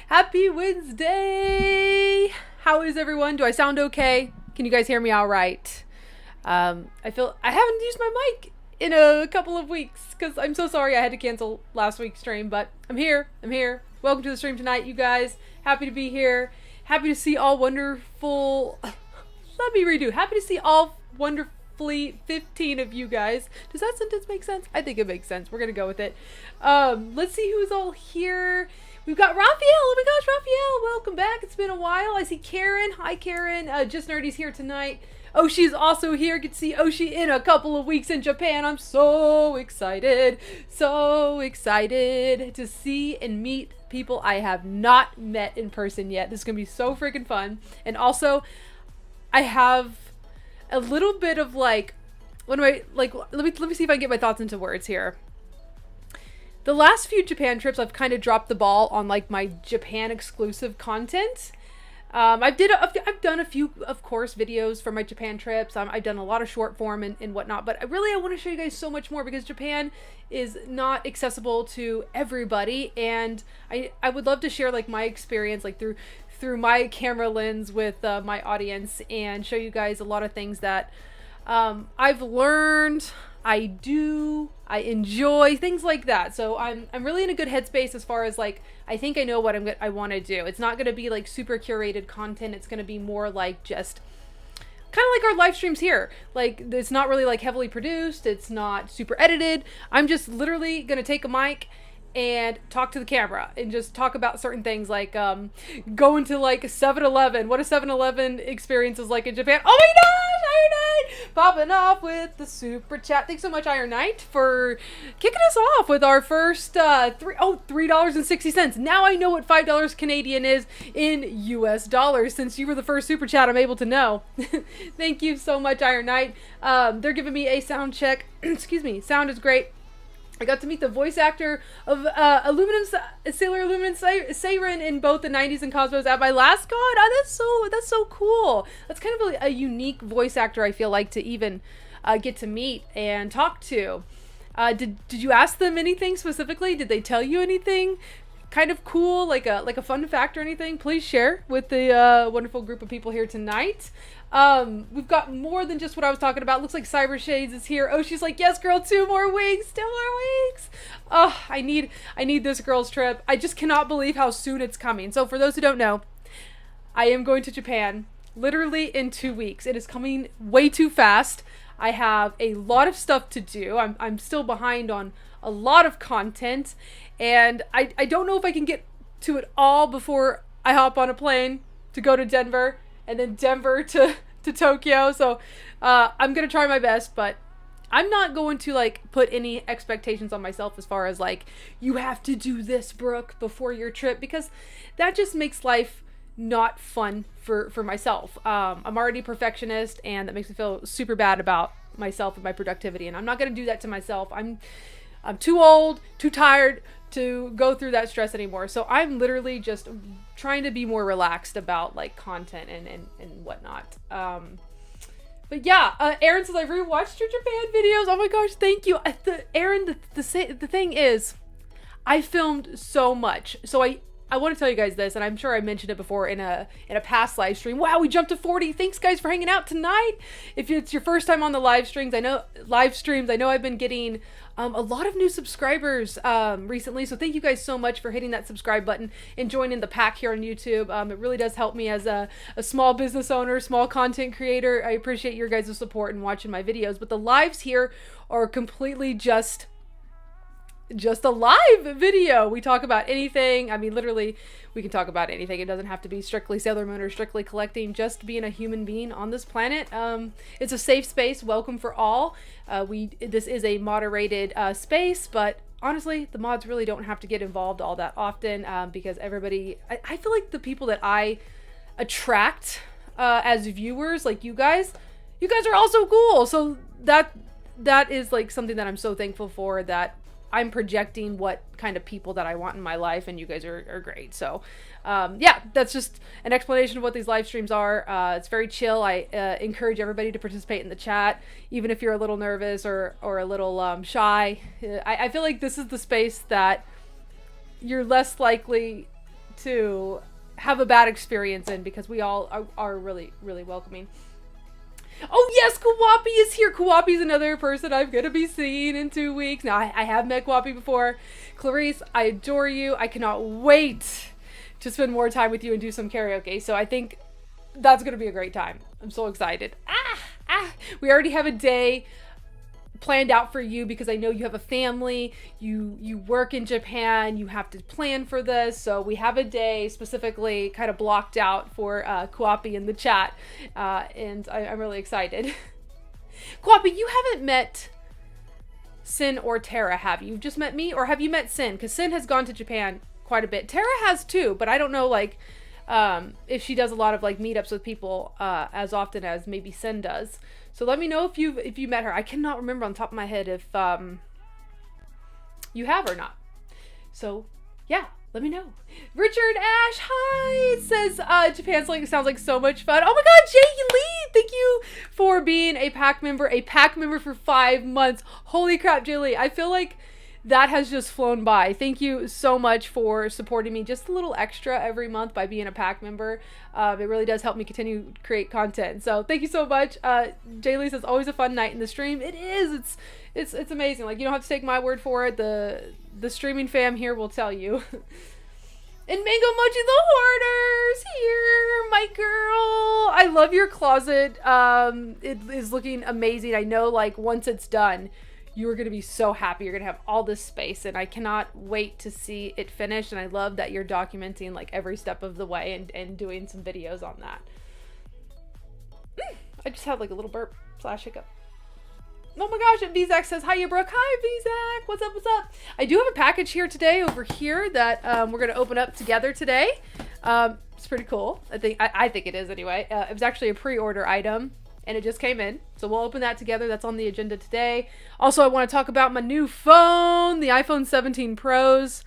Happy Wednesday! How is everyone? Do I sound okay? Can you guys hear me all right? I feel I haven't used my mic in a couple of weeks because I'm so sorry I had to cancel last week's stream, but I'm here. I'm here. Welcome to the stream tonight, you guys. Happy to be here. Happy to see all wonderful... Let me redo. Happy to see all wonderfully 15 of you guys. Does that sentence make sense? I think it makes sense. We're gonna go with it. Let's see who's all here. We've got Raphael. Oh my gosh, Raphael, welcome back. It's been a while. I see Karen. Hi, Karen. Just Nerdy's here tonight. Oshi's also here. Get to see Oshi in a couple of weeks in Japan. I'm so excited. So excited to see and meet people I have not met in person yet. This is going to be so freaking fun. And also, I have a little bit of like, what do I, like, let me see if I can get my thoughts into words here. The last few Japan trips, I've kind of dropped the ball on like my Japan exclusive content. I've done a few, of course, videos for my Japan trips. I've done a lot of short form and whatnot, but I want to show you guys so much more because Japan is not accessible to everybody. And I would love to share like my experience, like through my camera lens with my audience and show you guys a lot of things that I've learned, I enjoy, things like that. So I'm really in a good headspace as far as like, I think I know what I want to do. It's not going to be like super curated content. It's going to be more like just kind of like our live streams here. Like it's not really like heavily produced. It's not super edited. I'm just literally going to take a mic and talk to the camera and just talk about certain things like going to like 7-Eleven, what a 7-Eleven experience is like in Japan. Oh my gosh, Iron Knight popping off with the super chat. Thanks so much, Iron Knight, for kicking us off with our first $3.60. Now I know what $5 Canadian is in US dollars since you were the first super chat I'm able to know. Thank you so much, Iron Knight. They're giving me a sound check. Excuse me, sound is great. I got to meet the voice actor of Sailor Aluminum Siren in both the 90s and Cosmos at my last con. Oh, that's so cool. That's kind of a unique voice actor I feel like to even get to meet and talk to. Did you ask them anything specifically? Did they tell you anything kind of cool, like a fun fact or anything? Please share with the wonderful group of people here tonight. We've got more than just what I was talking about. Looks like Cyber Shades is here. Oh, she's like, yes, girl, 2 more weeks. Oh, I need this girl's trip. I just cannot believe how soon it's coming. So for those who don't know, I am going to Japan literally in 2 weeks. It is coming way too fast. I have a lot of stuff to do. I'm still behind on a lot of content, and I don't know if I can get to it all before I hop on a plane to go to Denver and then Denver to Tokyo. So I'm gonna try my best, but I'm not going to like put any expectations on myself as far as like, you have to do this, Brooke, before your trip, because that just makes life not fun for myself. I'm already a perfectionist, and that makes me feel super bad about myself and my productivity, and I'm not gonna do that to myself. I'm too old, too tired to go through that stress anymore. So I'm literally just trying to be more relaxed about like content and whatnot. But yeah, Aaron says, I rewatched your Japan videos. Oh my gosh, thank you. Aaron, the thing is, I filmed so much. So I want to tell you guys this, and I'm sure I mentioned it before in a past live stream. Wow, we jumped to 40. Thanks guys for hanging out tonight. If it's your first time on the live streams, I know I've been getting a lot of new subscribers recently. So thank you guys so much for hitting that subscribe button and joining the pack here on YouTube. It really does help me as a small business owner, small content creator. I appreciate your guys' support and watching my videos. But the lives here are completely just a live video. We talk about anything. I mean, literally, we can talk about anything. It doesn't have to be strictly Sailor Moon or strictly collecting, just being a human being on this planet. It's a safe space, welcome for all. This is a moderated space, but honestly, the mods really don't have to get involved all that often, because everybody, I feel like the people that I attract as viewers, like you guys are all so cool. So that is like something that I'm so thankful for, that I'm projecting what kind of people that I want in my life, and you guys are great. So yeah, that's just an explanation of what these live streams are. It's very chill. I encourage everybody to participate in the chat, even if you're a little nervous or a little shy. I feel like this is the space that you're less likely to have a bad experience in, because we all are really, really welcoming. Oh yes, Kawapi is here. Kawapi is another person I'm going to be seeing in 2 weeks. Now, I have met Kawapi before. Clarice, I adore you. I cannot wait to spend more time with you and do some karaoke. So I think that's going to be a great time. I'm so excited. We already have a day planned out for you, because I know you have a family, you work in Japan, you have to plan for this. So we have a day specifically kind of blocked out for Kawapi in the chat, and I'm really excited. Kawapi, you haven't met Sin or Tara, have you? You've just met me, or have you met Sin? Because Sin has gone to Japan quite a bit. Tara has too, but I don't know like if she does a lot of like meetups with people as often as maybe Sin does. So let me know if you met her. I cannot remember on the top of my head if you have or not. So yeah, let me know. Richard Ash, hi! It says Japan's like sounds like so much fun. Oh my god, Jay Lee! Thank you for being a pack member. A pack member for 5 months. Holy crap, Jay Lee. I feel like that has just flown by. Thank you so much for supporting me just a little extra every month by being a pack member. It really does help me continue to create content. So thank you so much. Jay Lee says, always a fun night in the stream. It is. It's amazing. Like, you don't have to take my word for it. The streaming fam here will tell you. And Mango Mochi the Hoarder's here, my girl. I love your closet. It is looking amazing. I know, like, once it's done, you are going to be so happy. You're going to have all this space, and I cannot wait to see it finished. And I love that you're documenting like every step of the way and doing some videos on that. I just had like a little burp / hiccup. Oh my gosh, and Vzak says, hiya, Brooke. Hi, Vzak. What's up, what's up? I do have a package here today over here that we're going to open up together today. It's pretty cool. I think it is anyway. It was actually a pre-order item, and it just came in. So we'll open that together. That's on the agenda today. Also, I want to talk about my new phone. The iPhone 17 Pros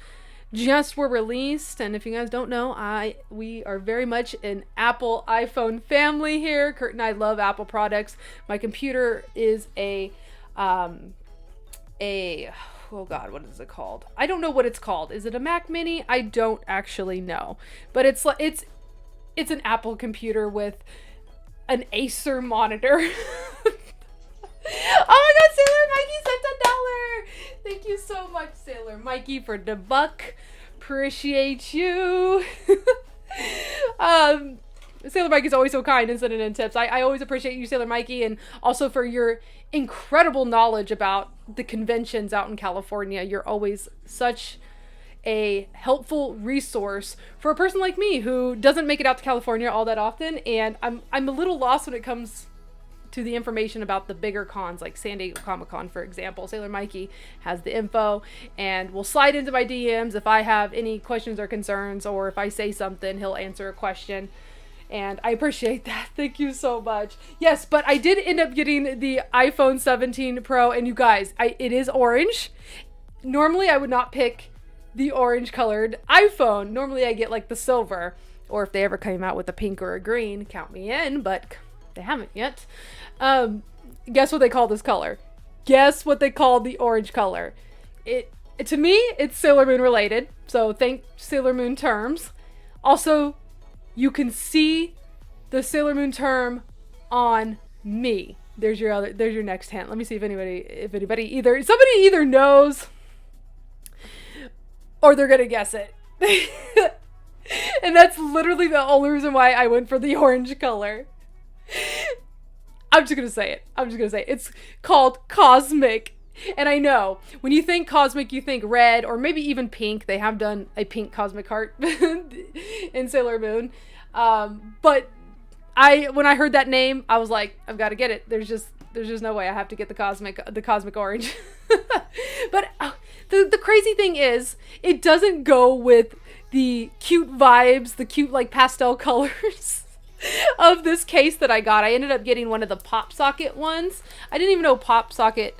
just were released. And if you guys don't know, we are very much an Apple iPhone family here. Kurt and I love Apple products. My computer is oh God, what is it called? I don't know what it's called. Is it a Mac Mini? I don't actually know. But it's an Apple computer with an Acer monitor. Oh my god, Sailor Mikey sent $1. Thank you so much, Sailor Mikey, for the buck. Appreciate you. Sailor Mikey's always so kind and sending in tips. I always appreciate you, Sailor Mikey, and also for your incredible knowledge about the conventions out in California. You're always such a helpful resource for a person like me who doesn't make it out to California all that often, and I'm a little lost when it comes to the information about the bigger cons, like San Diego Comic-Con, for example. Sailor Mikey has the info and will slide into my DMs if I have any questions or concerns, or if I say something, he'll answer a question, and I appreciate that. Thank you so much. Yes, but I did end up getting the iPhone 17 Pro, and you guys, it is orange. Normally I would not pick the orange colored iPhone. Normally I get like the silver, or if they ever came out with a pink or a green, count me in, but they haven't yet. Guess what they call this color? Guess what they call the orange color? To me, it's Sailor Moon related, so thank Sailor Moon terms. Also, you can see the Sailor Moon term on me. There's your next hint. Let me see if somebody either knows or they're gonna guess it. And that's literally the only reason why I went for the orange color. I'm just gonna say it. It's called Cosmic. And I know, when you think Cosmic, you think red, or maybe even pink. They have done a pink Cosmic Heart in Sailor Moon. But when I heard that name, I was like, I've got to get it. There's just no way. I have to get the Cosmic Orange. But the crazy thing is, it doesn't go with the cute vibes, the cute like pastel colors of this case that I got. I ended up getting one of the Pop Socket ones. I didn't even know Pop Socket,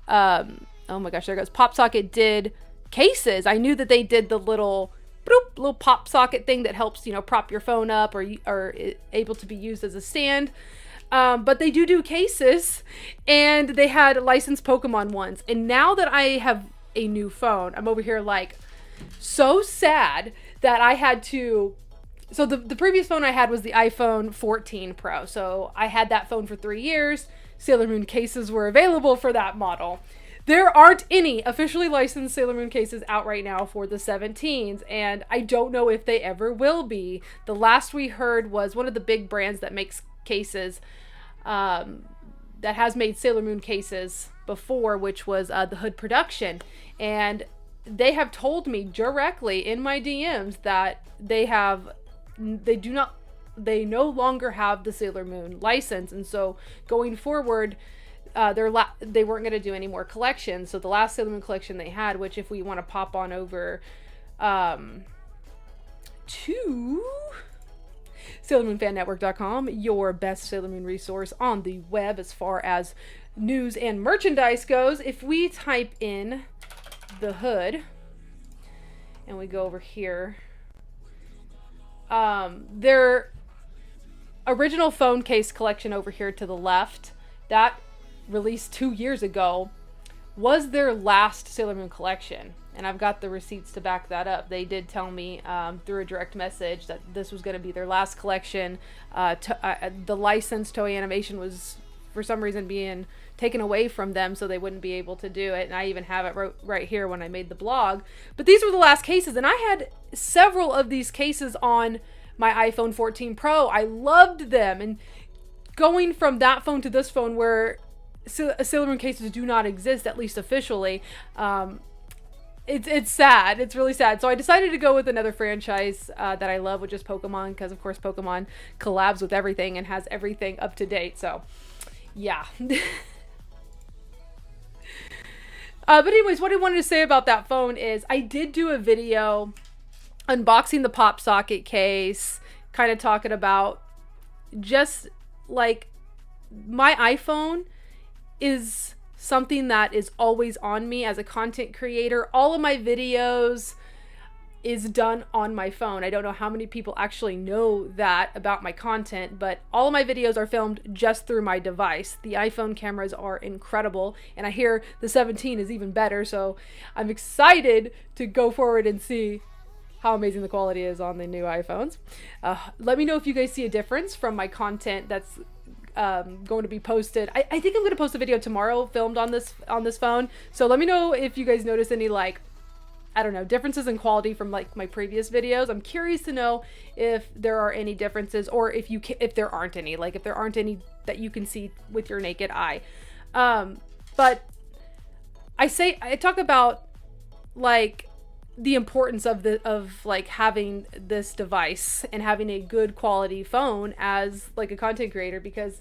oh my gosh, there goes. Pop Socket did cases. I knew that they did the little pop socket thing that helps, prop your phone up or able to be used as a stand. But they do cases, and they had licensed Pokemon ones. And now that I have a new phone, I'm over here like so sad that I had to, so the previous phone I had was the iPhone 14 Pro. So I had that phone for 3 years. Sailor Moon cases were available for that model. There aren't any officially licensed Sailor Moon cases out right now for the 17s, and I don't know if they ever will be. The last we heard was one of the big brands that makes cases, that has made Sailor Moon cases before, which was the Hood Production. And they have told me directly in my DMs that they no longer have the Sailor Moon license. And so going forward, they weren't going to do any more collections. So the last Sailor Moon collection they had, which if we want to pop on over to SailorMoonFanNetwork.com, your best Sailor Moon resource on the web as far as news and merchandise goes. If we type in the Hood and we go over here, their original phone case collection over here to the left, that released 2 years ago, was their last Sailor Moon collection. And I've got the receipts to back that up. They did tell me through a direct message that this was going to be their last collection. The license, Toei Animation, was for some reason being taken away from them, so they wouldn't be able to do it. And I even have it right here when I made the blog. But these were the last cases, and I had several of these cases on my iPhone 14 Pro. I loved them. And going from that phone to this phone, where Sailor Moon cases do not exist, at least officially, it's sad. It's really sad. So I decided to go with another franchise that I love, which is Pokemon, because of course Pokemon collabs with everything and has everything up to date. So yeah. But anyways, what I wanted to say about that phone is I did do a video unboxing the pop socket case, kind of talking about just like my iPhone is something that is always on me as a content creator. All of my videos is done on my phone. I don't know how many people actually know that about my content, but all of my videos are filmed just through my device. The iPhone cameras are incredible, and I hear the 17 is even better, so I'm excited to go forward and see how amazing the quality is on the new iPhones. Let me know if you guys see a difference from my content that's going to be posted. I think I'm going to post a video tomorrow filmed on this phone, so let me know if you guys notice any, like, I don't know, differences in quality from like my previous videos. I'm curious to know if there are any differences, or if there aren't any, like if there aren't any that you can see with your naked eye. But I talk about like the importance of like having this device and having a good quality phone as like a content creator, because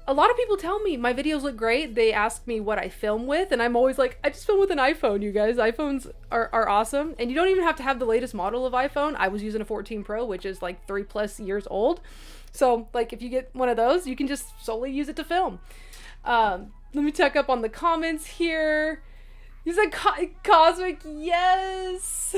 a lot of people tell me my videos look great. They ask me what I film with, and I'm always like, I just film with an iPhone, you guys. iPhones are awesome. And you don't even have to have the latest model of iPhone. I was using a 14 Pro, which is like 3+ years old. So like if you get one of those, you can just solely use it to film. Let me check up on the comments here. He's like, Cosmic, yes.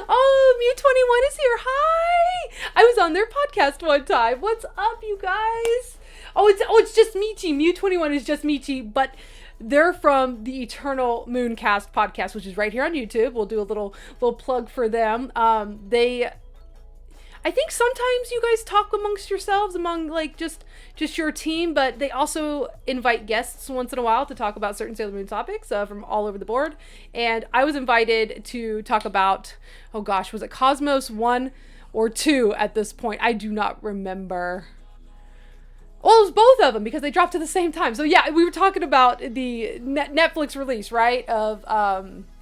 Oh, Mew21 is here. Hi. I was on their podcast one time. What's up, you guys? Oh, it's just Michi. Mew21 is just Michi, but they're from the Eternal Mooncast podcast, which is right here on YouTube. We'll do a little plug for them. I think sometimes you guys talk amongst yourselves, among like just your team, but they also invite guests once in a while to talk about certain Sailor Moon topics from all over the board. And I was invited to talk about, oh gosh, was it Cosmos 1 or 2 at this point? I do not remember. Well, it was both of them because they dropped at the same time. So yeah, we were talking about the Netflix release, right, of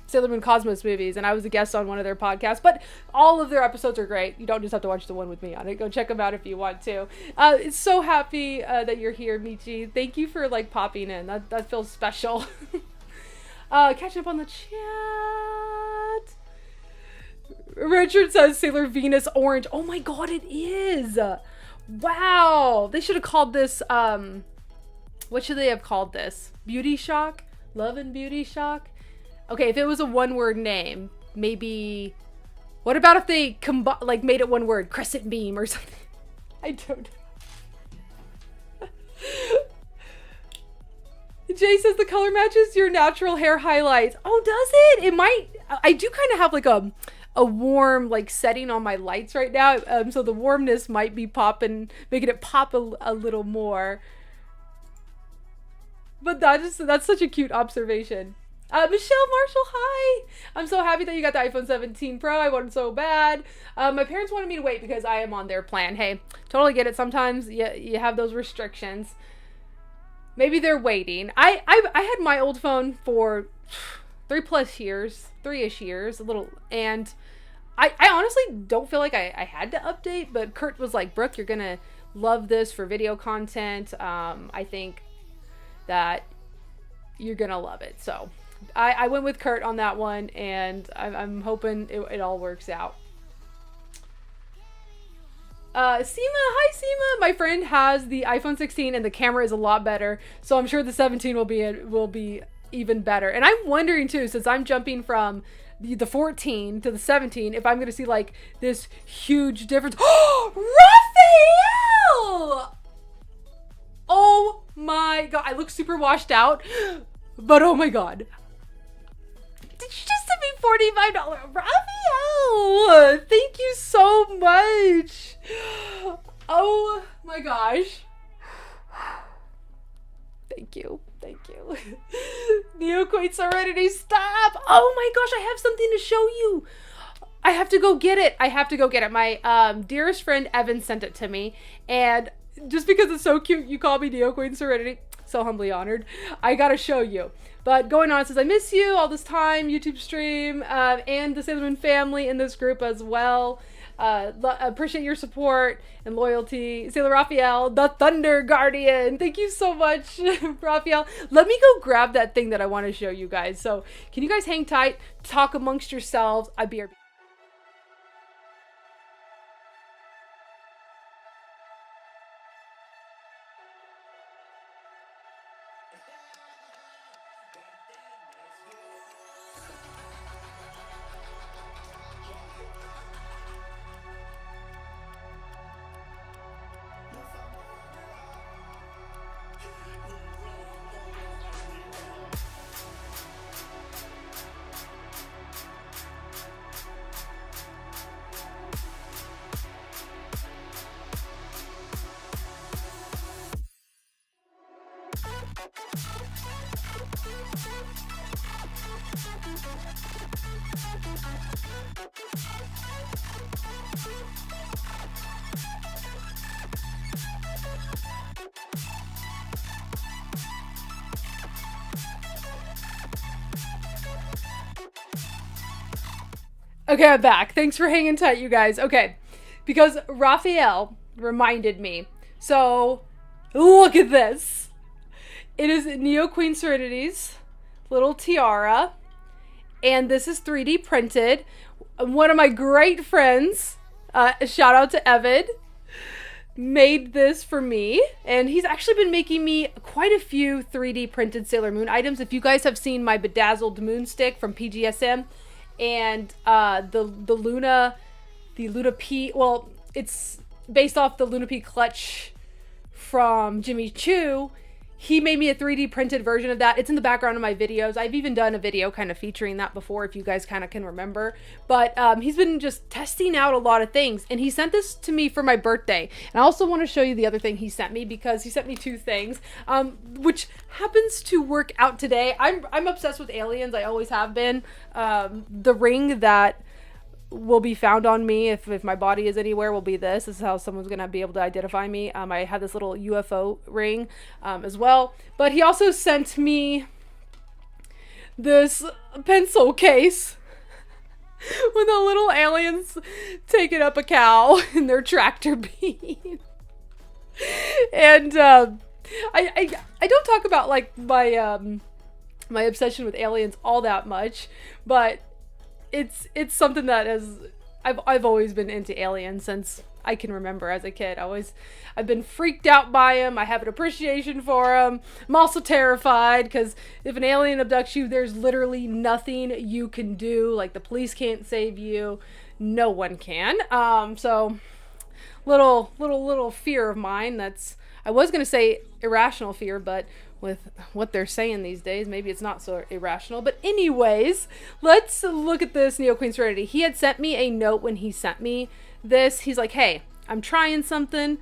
Sailor Moon Cosmos movies, and I was a guest on one of their podcasts. But all of their episodes are great. You don't just have to watch the one with me on it. Go check them out if you want to. It's so happy that you're here, Michi. Thank you for like popping in. That feels special. Catching up on the chat. Richard says Sailor Venus Orange. Oh my god, it is. Wow, they should have called this, what should they have called this? Beauty Shock? Love and Beauty Shock? Okay, if it was a one-word name, maybe, what about if they like made it one word, Crescent Beam or something? I don't know. Jay says the color matches your natural hair highlights. Oh, does it? It might. I do kind of have like a a warm like setting on my lights right now, so the warmness might be popping, making it pop a little more. But that's such a cute observation. Michelle Marshall, hi! I'm so happy that you got the iPhone 17 Pro. I wanted so bad. My parents wanted me to wait because I am on their plan. Hey, totally get it. Sometimes you have those restrictions. Maybe they're waiting. I had my old phone for 3+ years, 3-ish years, a little, and I honestly don't feel like I had to update, but Kurt was like, Brooke, you're gonna love this for video content. I think that you're gonna love it. So I went with Kurt on that one, and I'm hoping it all works out. Seema, hi Seema. My friend has the iPhone 16 and the camera is a lot better, so I'm sure the 17 will be even better. And I'm wondering too, since I'm jumping from the 14 to the 17, if I'm gonna see like this huge difference. Raphael! Oh my god, I look super washed out, but oh my god. Did you just send me $45? Raphael! Thank you so much. Oh my gosh. Thank you. Thank you. Neo Queen Serenity, stop! Oh my gosh, I have something to show you. I have to go get it. My dearest friend Evan sent it to me, and just because it's so cute, you call me Neo Queen Serenity. So humbly honored. I gotta show you. But going on, it says, I miss you all this time, YouTube stream, and the Sailor Moon family in this group as well. Appreciate your support and loyalty. Sailor Raphael, the Thunder Guardian. Thank you so much, Raphael. Let me go grab that thing that I want to show you guys. So can you guys hang tight, talk amongst yourselves? I'd be Okay, I'm back. Thanks for hanging tight, you guys. Okay, because Raphael reminded me. So, look at this. It is Neo Queen Serenity's little tiara, and this is 3D printed. One of my great friends, shout out to Evan, made this for me, and he's actually been making me quite a few 3D printed Sailor Moon items. If you guys have seen my bedazzled moon stick from PGSM, and the Luna P, well, it's based off the Luna P clutch from Jimmy Choo. He made me a 3D printed version of that. It's in the background of my videos. I've even done a video kind of featuring that before, if you guys kind of can remember. But he's been just testing out a lot of things, and he sent this to me for my birthday. And I also want to show you the other thing he sent me, because he sent me two things, which happens to work out today. I'm obsessed with aliens. I always have been. The ring that will be found on me if my body is anywhere will be this. This is how someone's gonna be able to identify me. I had this little UFO ring as well, but he also sent me this pencil case with the little aliens taking up a cow in their tractor beam. And I don't talk about like my my obsession with aliens all that much, but it's something that I've always been into aliens since I can remember as a kid. I've been freaked out by them. I have an appreciation for them. I'm also terrified because if an alien abducts you, there's literally nothing you can do. Like, the police can't save you. No one can. So little fear of mine. That's, I was gonna say irrational fear, but with what they're saying these days. Maybe it's not so irrational. But anyways, let's look at this Neo Queen Serenity. He had sent me a note when he sent me this. He's like, hey, I'm trying something.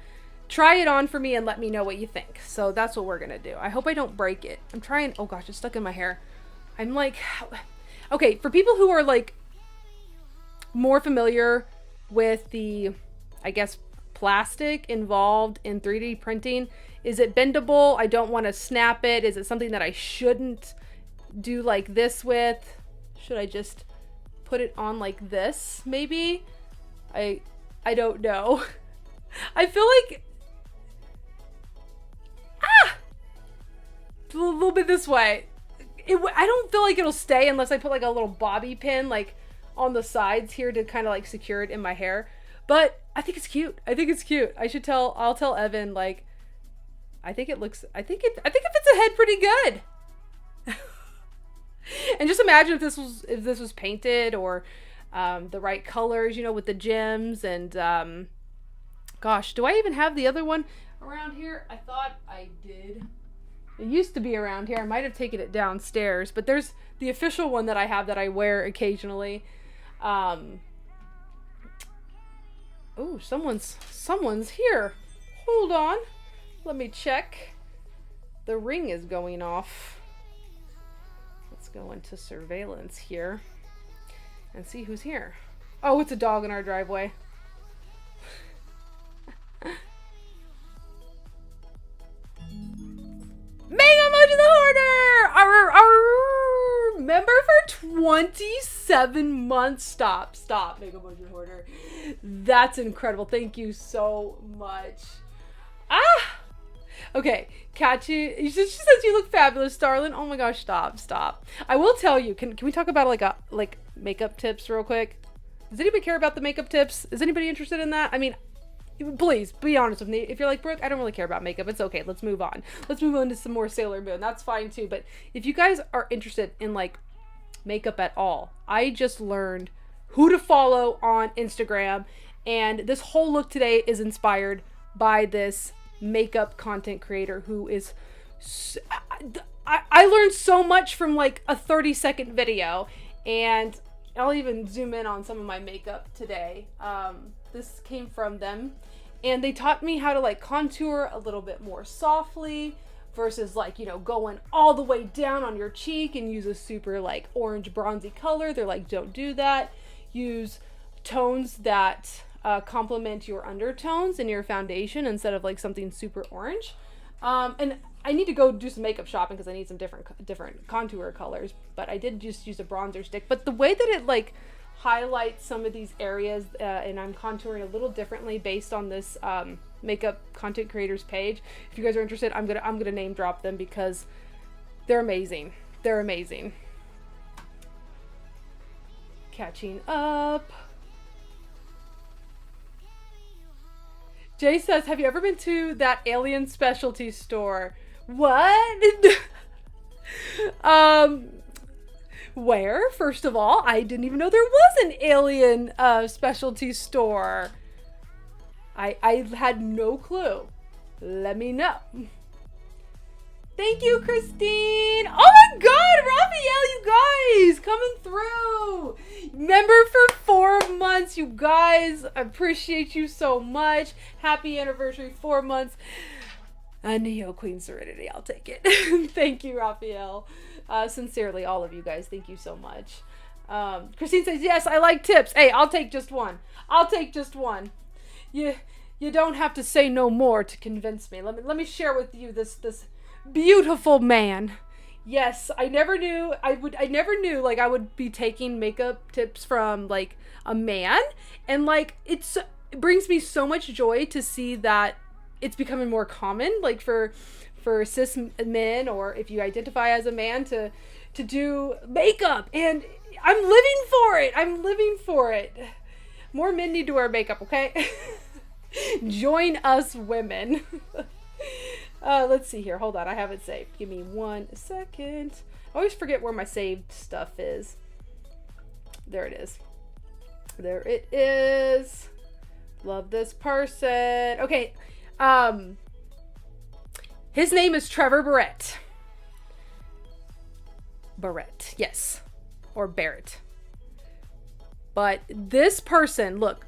Try it on for me and let me know what you think. So that's what we're going to do. I hope I don't break it. I'm trying. Oh gosh, it's stuck in my hair. I'm like, okay, for people who are like more familiar with the, I guess, plastic involved in 3D printing, is it bendable? I don't want to snap it. Is it something that I shouldn't do like this with? Should I just put it on like this maybe? I don't know. I feel like a little bit this way. I don't feel like it'll stay unless I put like a little bobby pin like on the sides here to kind of like secure it in my hair. But I think it's cute. I think it's cute. I'll tell Evan, like, I think it fits a head pretty good. And just imagine if this was painted or the right colors, you know, with the gems and gosh, do I even have the other one around here? I thought I did. It used to be around here. I might have taken it downstairs, but there's the official one that I have that I wear occasionally. Oh, someone's here. Hold on. Let me check. The ring is going off. Let's go into surveillance here and see who's here. Oh, it's a dog in our driveway. Mega Emoji the Hoarder! Arr, arr! Member for 27 months. Stop, Mega Emoji the Hoarder. That's incredible. Thank you so much. Okay, Kachi, she says you look fabulous, darling. Oh my gosh, stop. I will tell you, can we talk about like makeup tips real quick? Does anybody care about the makeup tips? Is anybody interested in that? I mean, please be honest with me. If you're like, Brooke, I don't really care about makeup, it's okay. Let's move on. Let's move on to some more Sailor Moon. That's fine too. But if you guys are interested in like makeup at all, I just learned who to follow on Instagram. And this whole look today is inspired by this makeup content creator who is... I learned so much from like a 30-second video. And I'll even zoom in on some of my makeup today. This came from them. And they taught me how to like contour a little bit more softly versus like, you know, going all the way down on your cheek and use a super like orange bronzy color. They're like, don't do that. Use tones that complement your undertones in your foundation instead of like something super orange. And I need to go do some makeup shopping because I need some different contour colors, but I did just use a bronzer stick. But the way that it like highlights some of these areas, and I'm contouring a little differently based on this makeup content creators page. If you guys are interested, I'm gonna name drop them because they're amazing. They're amazing. Catching up. Jay says, have you ever been to that alien specialty store? What? Where? First of all, I didn't even know there was an alien specialty store. I had no clue. Let me know. Thank you, Christine. Oh my God, Raphael, you guys coming through. Member for 4 months, you guys. I appreciate you so much. Happy anniversary, 4 months. Neo Queen Serenity, I'll take it. Thank you, Raphael. Sincerely, all of you guys, thank you so much. Christine says, yes, I like tips. Hey, I'll take just one. I'll take just one. You don't have to say no more to convince me. Let me share with you this beautiful man. Yes, I never knew like I would be taking makeup tips from like a man, and like it brings me so much joy to see that it's becoming more common, like for cis men, or if you identify as a man, to do makeup, and I'm living for it. More men need to wear makeup, okay? Join us women. Let's see here. Hold on. I have it saved. Give me 1 second. I always forget where my saved stuff is. There it is. There it is. Love this person. Okay. His name is Trevor Barrett. Barrett. Yes. Or Barrett. But this person, look,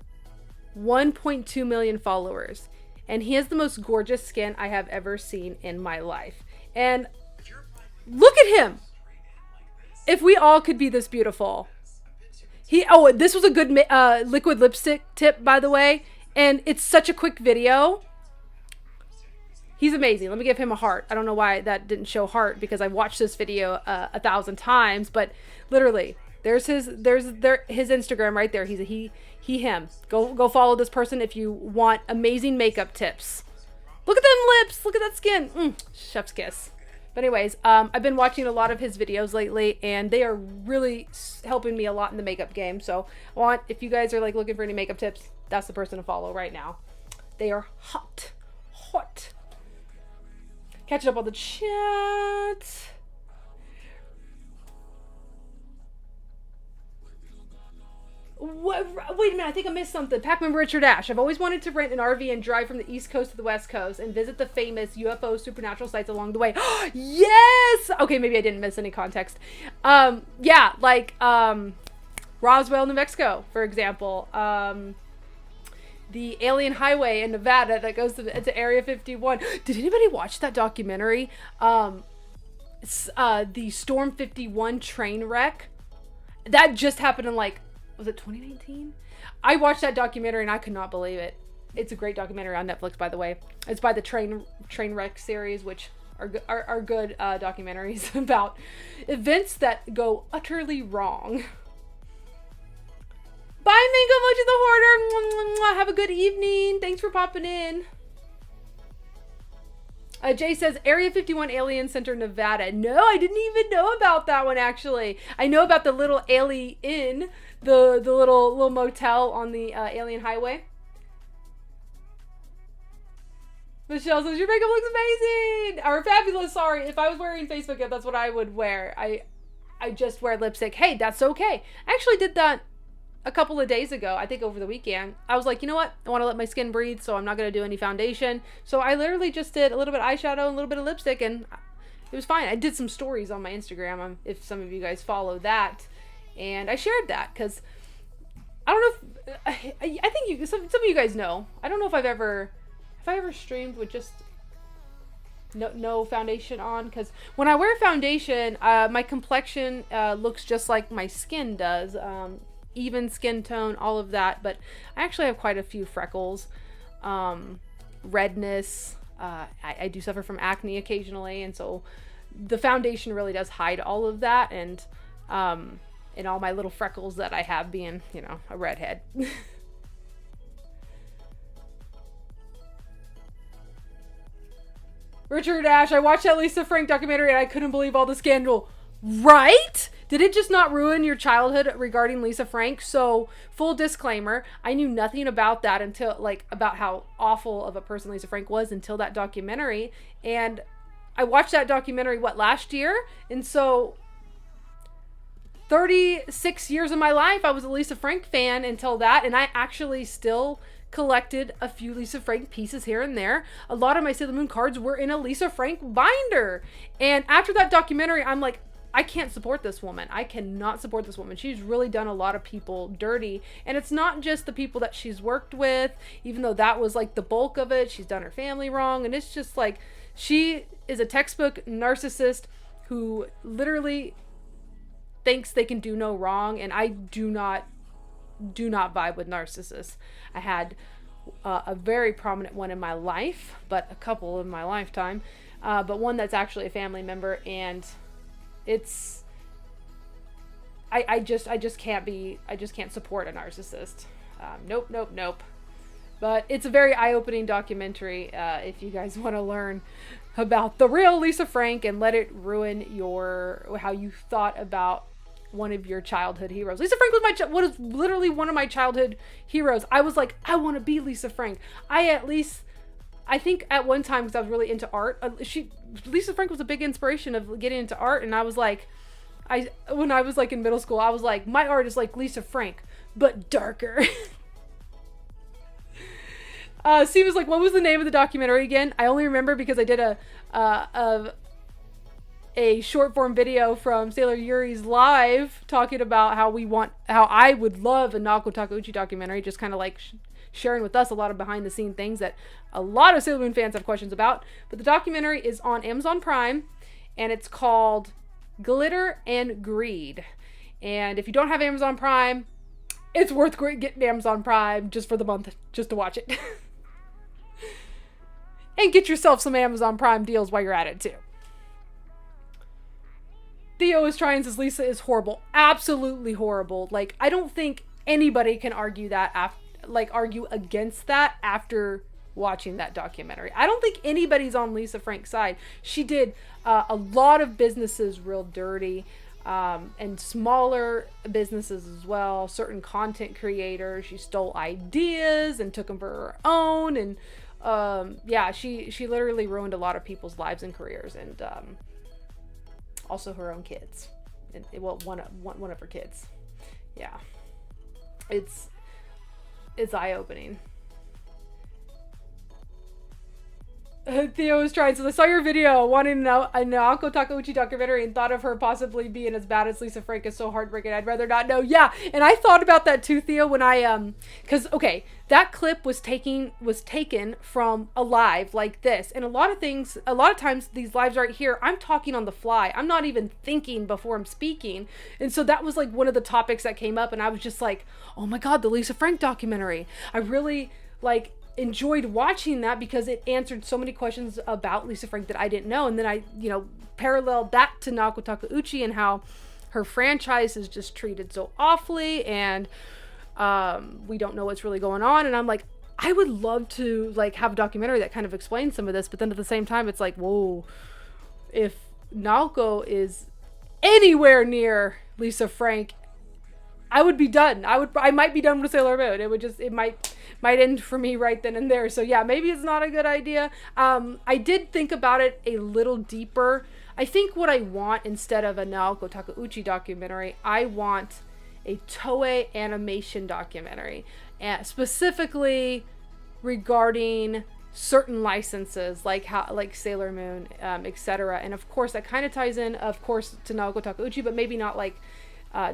1.2 million followers. And he has the most gorgeous skin I have ever seen in my life. And look at him. If we all could be this beautiful. This was a good liquid lipstick tip, by the way. And it's such a quick video. He's amazing. Let me give him a heart. I don't know why that didn't show heart because I've watched this video 1,000 times, but literally there's his Instagram right there. He's a he, him. Go follow this person if you want amazing makeup tips. Look at them lips. Look at that skin. Chef's kiss. But anyways, I've been watching a lot of his videos lately and they are really helping me a lot in the makeup game. So if you guys are like looking for any makeup tips, that's the person to follow right now. They are hot. Catching up on the chat. What? Wait a minute, I think I missed something. Pac-Man Richard Ash. I've always wanted to rent an RV and drive from the East Coast to the West Coast and visit the famous UFO supernatural sites along the way. Yes! Okay, maybe I didn't miss any context. Yeah, like Roswell, New Mexico, for example. The Alien Highway in Nevada that goes to Area 51. Did anybody watch that documentary? The Storm 51 train wreck. That just happened in was it 2019? I watched that documentary and I could not believe it. It's a great documentary on Netflix, by the way. It's by the train wreck series, which are good documentaries about events that go utterly wrong. Bye, Mango Mochi the Hoarder. Have a good evening. Thanks for popping in. Jay says, Area 51 Alien Center, Nevada. No, I didn't even know about that one, actually. I know about the little Alien, the little motel on the Alien Highway. Michelle says, your makeup looks amazing. Or fabulous, sorry. If I was wearing Facebook, that's what I would wear. I just wear lipstick. Hey, that's okay. I actually did that a couple of days ago, I think over the weekend. I was like, you know what? I want to let my skin breathe, so I'm not going to do any foundation. So I literally just did a little bit of eyeshadow and a little bit of lipstick, and it was fine. I did some stories on my Instagram, if some of you guys follow that, and I shared that, because I don't know if, I think some of you guys know. I don't know if I ever streamed with just no foundation on, because when I wear foundation, my complexion looks just like my skin does. Even skin tone, all of that, but I actually have quite a few freckles, redness. I do suffer from acne occasionally, and so the foundation really does hide all of that, and all my little freckles that I have being, a redhead. Richard Ash, I watched that Lisa Frank documentary and I couldn't believe all the scandal. Right? Did it just not ruin your childhood regarding Lisa Frank? So, full disclaimer, I knew nothing about that until, about how awful of a person Lisa Frank was until that documentary. And I watched that documentary, last year? And so, 36 years of my life, I was a Lisa Frank fan until that. And I actually still collected a few Lisa Frank pieces here and there. A lot of my Sailor Moon cards were in a Lisa Frank binder. And after that documentary, I'm like, I can't support this woman. I cannot support this woman. She's really done a lot of people dirty. And it's not just the people that she's worked with, even though that was the bulk of it. She's done her family wrong. And it's just she is a textbook narcissist who literally thinks they can do no wrong. And I do not vibe with narcissists. I had a very prominent one in my life, but a couple in my lifetime. But one that's actually a family member, and it's I just can't support a narcissist. Nope. But it's a very eye-opening documentary if you guys want to learn about the real Lisa Frank and let it ruin how you thought about one of your childhood heroes. Lisa Frank was literally one of my childhood heroes. I was like, I want to be Lisa Frank. I think at one time, because I was really into art, Lisa Frank was a big inspiration of getting into art, and I was like, when I was in middle school, I was like, my art is like Lisa Frank, but darker. Steve was like, what was the name of the documentary again? I only remember because I did a short form video from Sailor Yuri's live talking about how I would love a Naoko Takeuchi documentary, just kind of like sharing with us a lot of behind the scene things that a lot of Sailor Moon fans have questions about. But the documentary is on Amazon Prime, and it's called Glitter and Greed. And if you don't have Amazon Prime, it's worth getting Amazon Prime just for the month, just to watch it. And get yourself some Amazon Prime deals while you're at it too. Theo is trying, says Lisa is horrible. Absolutely horrible. Like, I don't think anybody can argue that argue against that after watching that documentary. I don't think anybody's on Lisa Frank's side. She did a lot of businesses real dirty, and smaller businesses as well. Certain content creators, she stole ideas and took them for her own, and yeah, she literally ruined a lot of people's lives and careers, and also her own kids, and well, one of her kids. Yeah, it's eye-opening. Theo was trying, so I saw your video wanting a Naoko Takeuchi documentary and thought of her possibly being as bad as Lisa Frank is so heartbreaking. I'd rather not know. Yeah, and I thought about that too, Theo, when I because okay, that clip was taken from a live like this, and a lot of times these lives right here, I'm talking on the fly. I'm not even thinking before I'm speaking, and so that was like one of the topics that came up, and I was just like, oh my god, the Lisa Frank documentary. I really enjoyed watching that because it answered so many questions about Lisa Frank that I didn't know. And then I, paralleled that to Naoko Takeuchi and how her franchise is just treated so awfully, and we don't know what's really going on. And I'm like, I would love to have a documentary that kind of explains some of this, but then at the same time, it's like, whoa, if Naoko is anywhere near Lisa Frank, I would be done. I might be done with Sailor Moon. It might end for me right then and there. So yeah, maybe it's not a good idea. I did think about it a little deeper. I think what I want instead of a Naoko Takeuchi documentary, I want a Toei animation documentary, and specifically regarding certain licenses like Sailor Moon, etc. And of course that kind of ties in, of course, to Naoko Takeuchi, but maybe not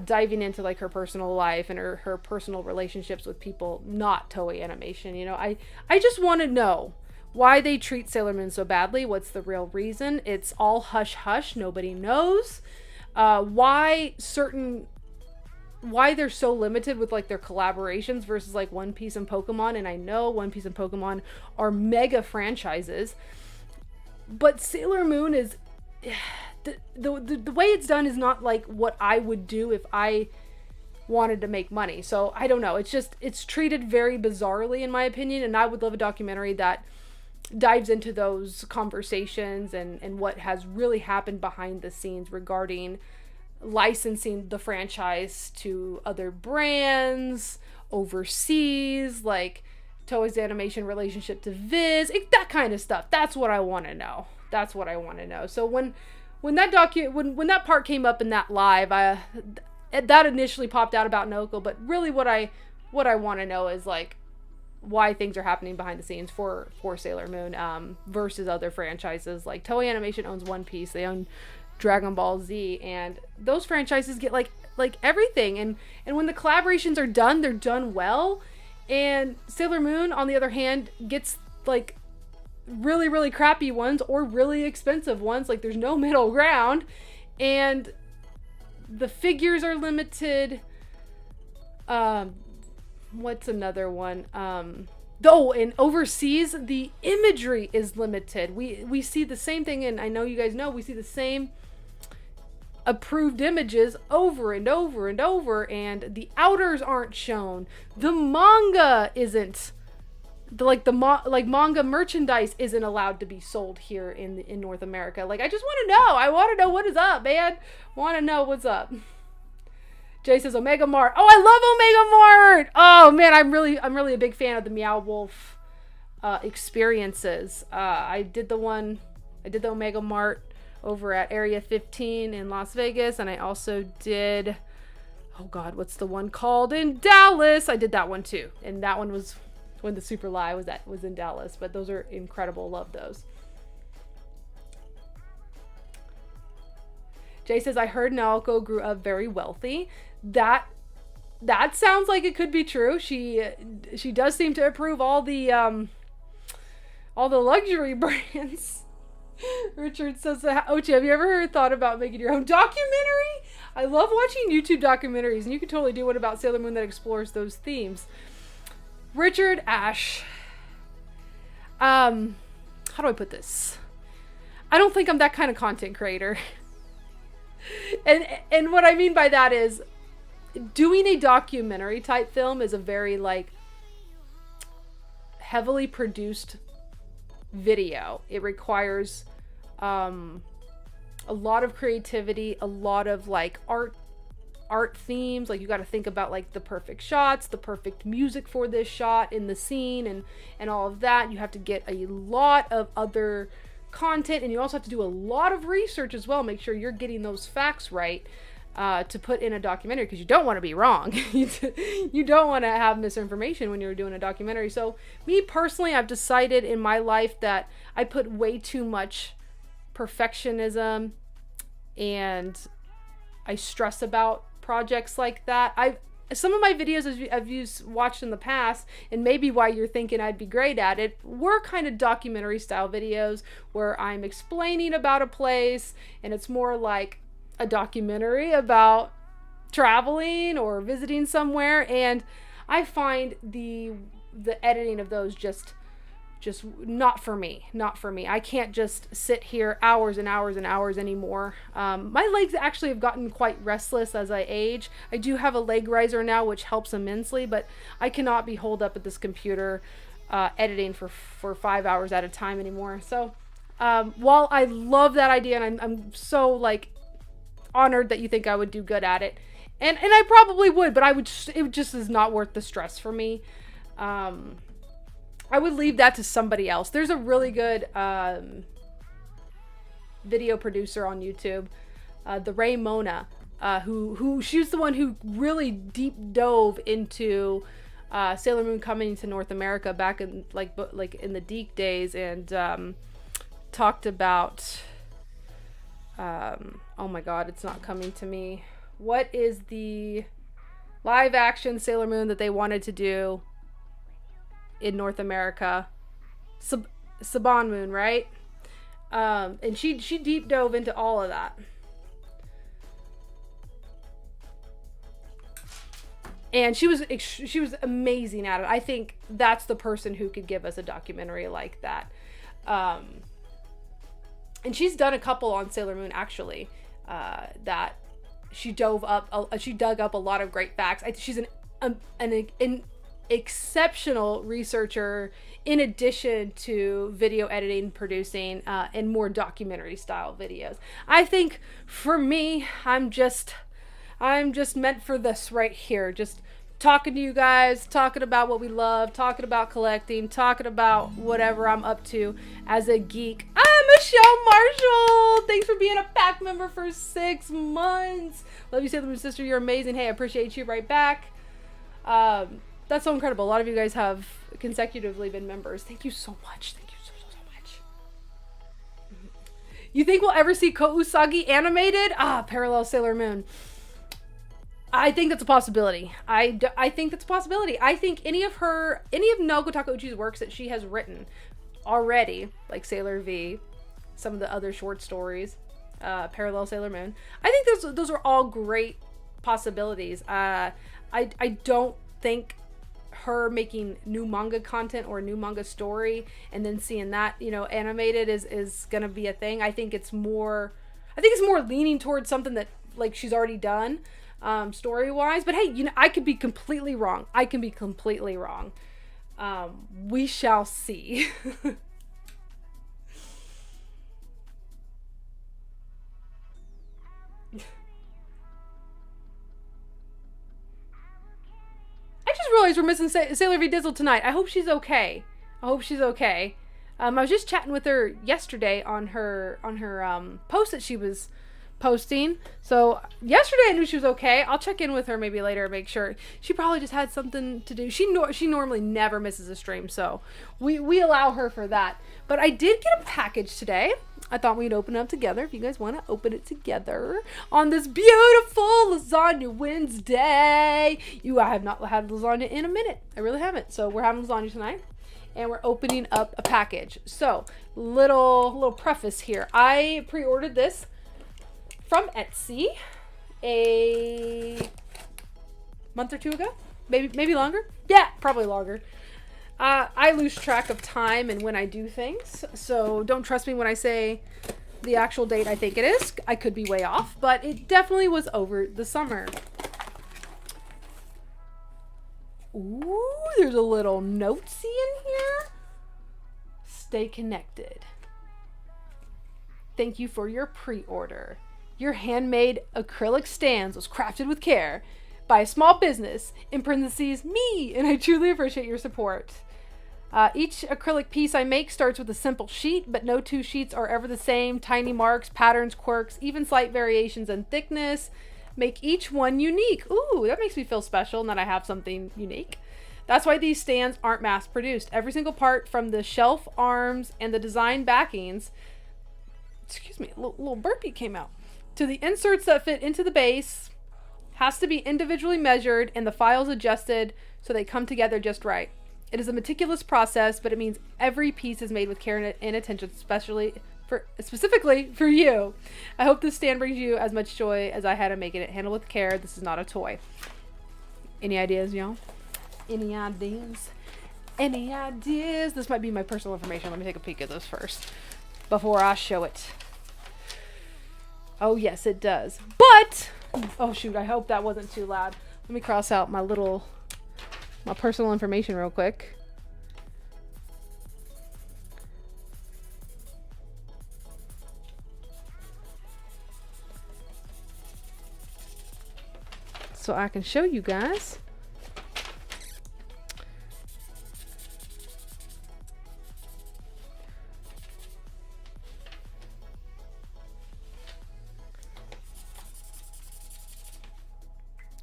diving into her personal life and her personal relationships with people not Toei animation. I just want to know why they treat Sailor Moon so badly. What's the real reason? It's all hush hush. Nobody knows why they're so limited with their collaborations versus One Piece and Pokemon. And I know One Piece and Pokemon are mega franchises, but Sailor Moon is the way it's done is not what I would do if I wanted to make money. So I don't know. It's treated very bizarrely in my opinion. And I would love a documentary that dives into those conversations and what has really happened behind the scenes regarding licensing the franchise to other brands overseas, Toei's animation relationship to Viz, that kind of stuff. That's what I want to know. So when that part came up in that live, that initially popped out about Naoko, but really what I want to know is why things are happening behind the scenes for Sailor Moon versus other franchises. Toei Animation owns One Piece, they own Dragon Ball Z, and those franchises get everything, and when the collaborations are done, they're done well. And Sailor Moon, on the other hand, gets really, really crappy ones or really expensive ones. There's no middle ground, and the figures are limited. What's another one? And overseas, the imagery is limited. We see the same thing, and I know you guys know, we see the same approved images over and over and over, and the outers aren't shown. The manga isn't manga merchandise isn't allowed to be sold here in North America. I just want to know. I want to know what is up, man. Want to know what's up. Jay says Omega Mart. Oh, I love Omega Mart. Oh man, I'm really a big fan of the Meow Wolf experiences. I did the Omega Mart over at Area 15 in Las Vegas, and I also did, oh god, what's the one called in Dallas? I did that one too, and that one was when the Super Lie was in Dallas. But those are incredible. Love those. Jay says, I heard Naoko grew up very wealthy. That sounds like it could be true. She does seem to approve all the luxury brands. Richard says, Ochi, have you ever thought about making your own documentary? I love watching YouTube documentaries, and you could totally do one about Sailor Moon that explores those themes. Richard, Ash, how do I put this? I don't think I'm that kind of content creator. And what I mean by that is, doing a documentary type film is a very like heavily produced video. It requires a lot of creativity, a lot of like art themes. Like you got to think about like the perfect shots, the perfect music for this shot in the scene, and all of that. You have to get a lot of other content, and you also have to do a lot of research as well. Make sure you're getting those facts right to put in a documentary, because you don't want to be wrong. You don't want to have misinformation when you're doing a documentary. So me personally, I've decided in my life that I put way too much perfectionism, and I stress about projects like that. Some of my videos as you've watched in the past, and maybe why you're thinking I'd be great at it, were kind of documentary style videos where I'm explaining about a place, and it's more like a documentary about traveling or visiting somewhere. And I find the editing of those just not for me. I can't just sit here hours and hours and hours anymore. My legs actually have gotten quite restless as I age. I do have a leg riser now, which helps immensely, but I cannot be holed up at this computer editing for 5 hours at a time anymore. So while I love that idea, and I'm so like honored that you think I would do good at it, and I probably would, but it just is not worth the stress for me. I would leave that to somebody else. There's a really good video producer on YouTube, the Ray Mona, who she's the one who really deep dove into Sailor Moon coming to North America back in like in the Deke days, and talked about oh my god, it's not coming to me. What is the live action Sailor Moon that they wanted to do in North America? Saban Moon, right? And she deep dove into all of that. And she was amazing at it. I think that's the person who could give us a documentary like that. And she's done a couple on Sailor Moon, actually, that she dug up a lot of great facts. She's an exceptional researcher, in addition to video editing, producing, and more documentary style videos. I think for me, I'm just meant for this right here. Just talking to you guys, talking about what we love, talking about collecting, talking about whatever I'm up to as a geek. Michelle Marshall, thanks for being a pack member for 6 months. Love you, Sailor Moon sister. You're amazing. Hey, I appreciate you right back. That's so incredible. A lot of you guys have consecutively been members. Thank you so much. Thank you so much. You think we'll ever see Ko Usagi animated? Parallel Sailor Moon. I think that's a possibility. I think that's a possibility. I think any of Naoko Takeuchi's works that she has written already, like Sailor V, some of the other short stories, Parallel Sailor Moon, I think those are all great possibilities. I don't think her making new manga content or a new manga story and then seeing that, animated is gonna be a thing. I think it's more leaning towards something that like she's already done, story wise. But hey, I could be completely wrong. We shall see. I just realized we're missing Sailor V Dizzle tonight. I hope she's okay. I was just chatting with her yesterday on her post that she was posting. So yesterday I knew she was okay. I'll check in with her maybe later and make sure. She probably just had something to do. She normally never misses a stream, so we allow her for that. But I did get a package today. I thought we'd open it up together if you guys want to open it together on this beautiful Lasagna Wednesday. I have not had lasagna in a minute. I really haven't. So we're having lasagna tonight and we're opening up a package. So little preface here. I pre-ordered this from Etsy a month or two ago. Maybe longer. Yeah, probably longer. I lose track of time and when I do things, so don't trust me when I say the actual date I think it is. I could be way off, but it definitely was over the summer. Ooh, there's a little notesy in here. Stay connected. Thank you for your pre-order. Your handmade acrylic stands was crafted with care by a small business, in parentheses, me, and I truly appreciate your support. Each acrylic piece I make starts with a simple sheet, but no two sheets are ever the same. Tiny marks, patterns, quirks, even slight variations in thickness make each one unique. Ooh, that makes me feel special and that I have something unique. That's why these stands aren't mass produced. Every single part, from the shelf arms and the design backings, excuse me, a little burpee came out, to the inserts that fit into the base, has to be individually measured and the files adjusted so they come together just right. It is a meticulous process, but it means every piece is made with care and attention, specifically for you. I hope this stand brings you as much joy as I had in making it. Handle with care. This is not a toy. Any ideas, y'all? Any ideas? Any ideas? This might be my personal information. Let me take a peek at this first before I show it. Oh, yes, it does. But, oh, shoot, I hope that wasn't too loud. Let me cross out my personal information real quick. So I can show you guys.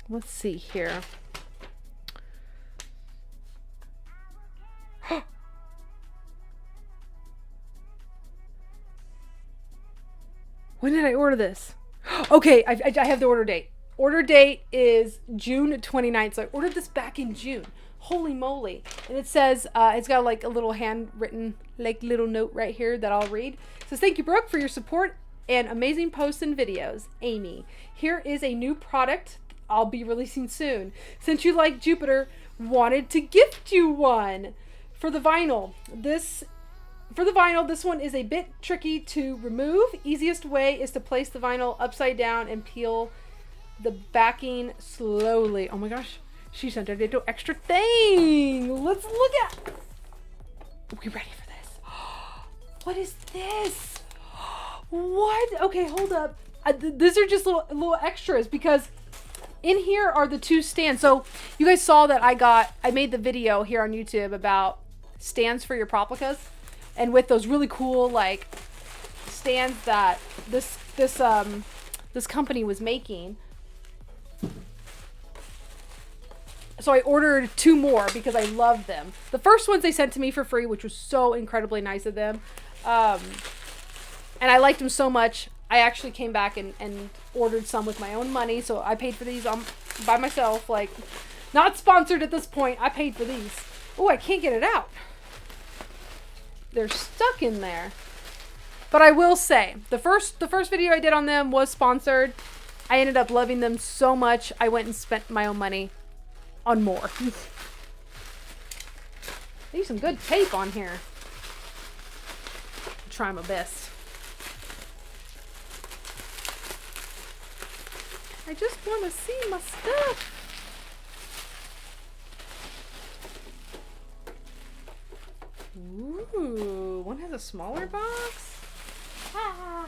Let's see here. When did I order this? Okay, I have the order date. Order date is June 29th. So I ordered this back in June. Holy moly. And it says, it's got like a little handwritten, like little note right here that I'll read. It says, thank you, Brooke, for your support and amazing posts and videos. Amy, here is a new product I'll be releasing soon. Since you like Jupiter, wanted to gift you one. For the vinyl, this one is a bit tricky to remove. Easiest way is to place the vinyl upside down and peel the backing slowly. Oh my gosh, she sent a little extra thing. Let's look at. Are we ready for this? What is this? What? Okay, hold up. These are just little extras because in here are the two stands. So you guys saw that I made the video here on YouTube about stands for your proplicas, and with those really cool like stands that this company was making. So I ordered 2 more because I love them. The first ones they sent to me for free, which was so incredibly nice of them. And I liked them so much, I actually came back and ordered some with my own money. So I paid for these by myself, like not sponsored at this point. I paid for these. Oh, I can't get it out. They're stuck in there. But I will say, the first video I did on them was sponsored. I ended up loving them so much, I went and spent my own money on more. There's some good tape on here. I'll try my best. I just want to see my stuff. Ooh, one has a smaller box. Ah.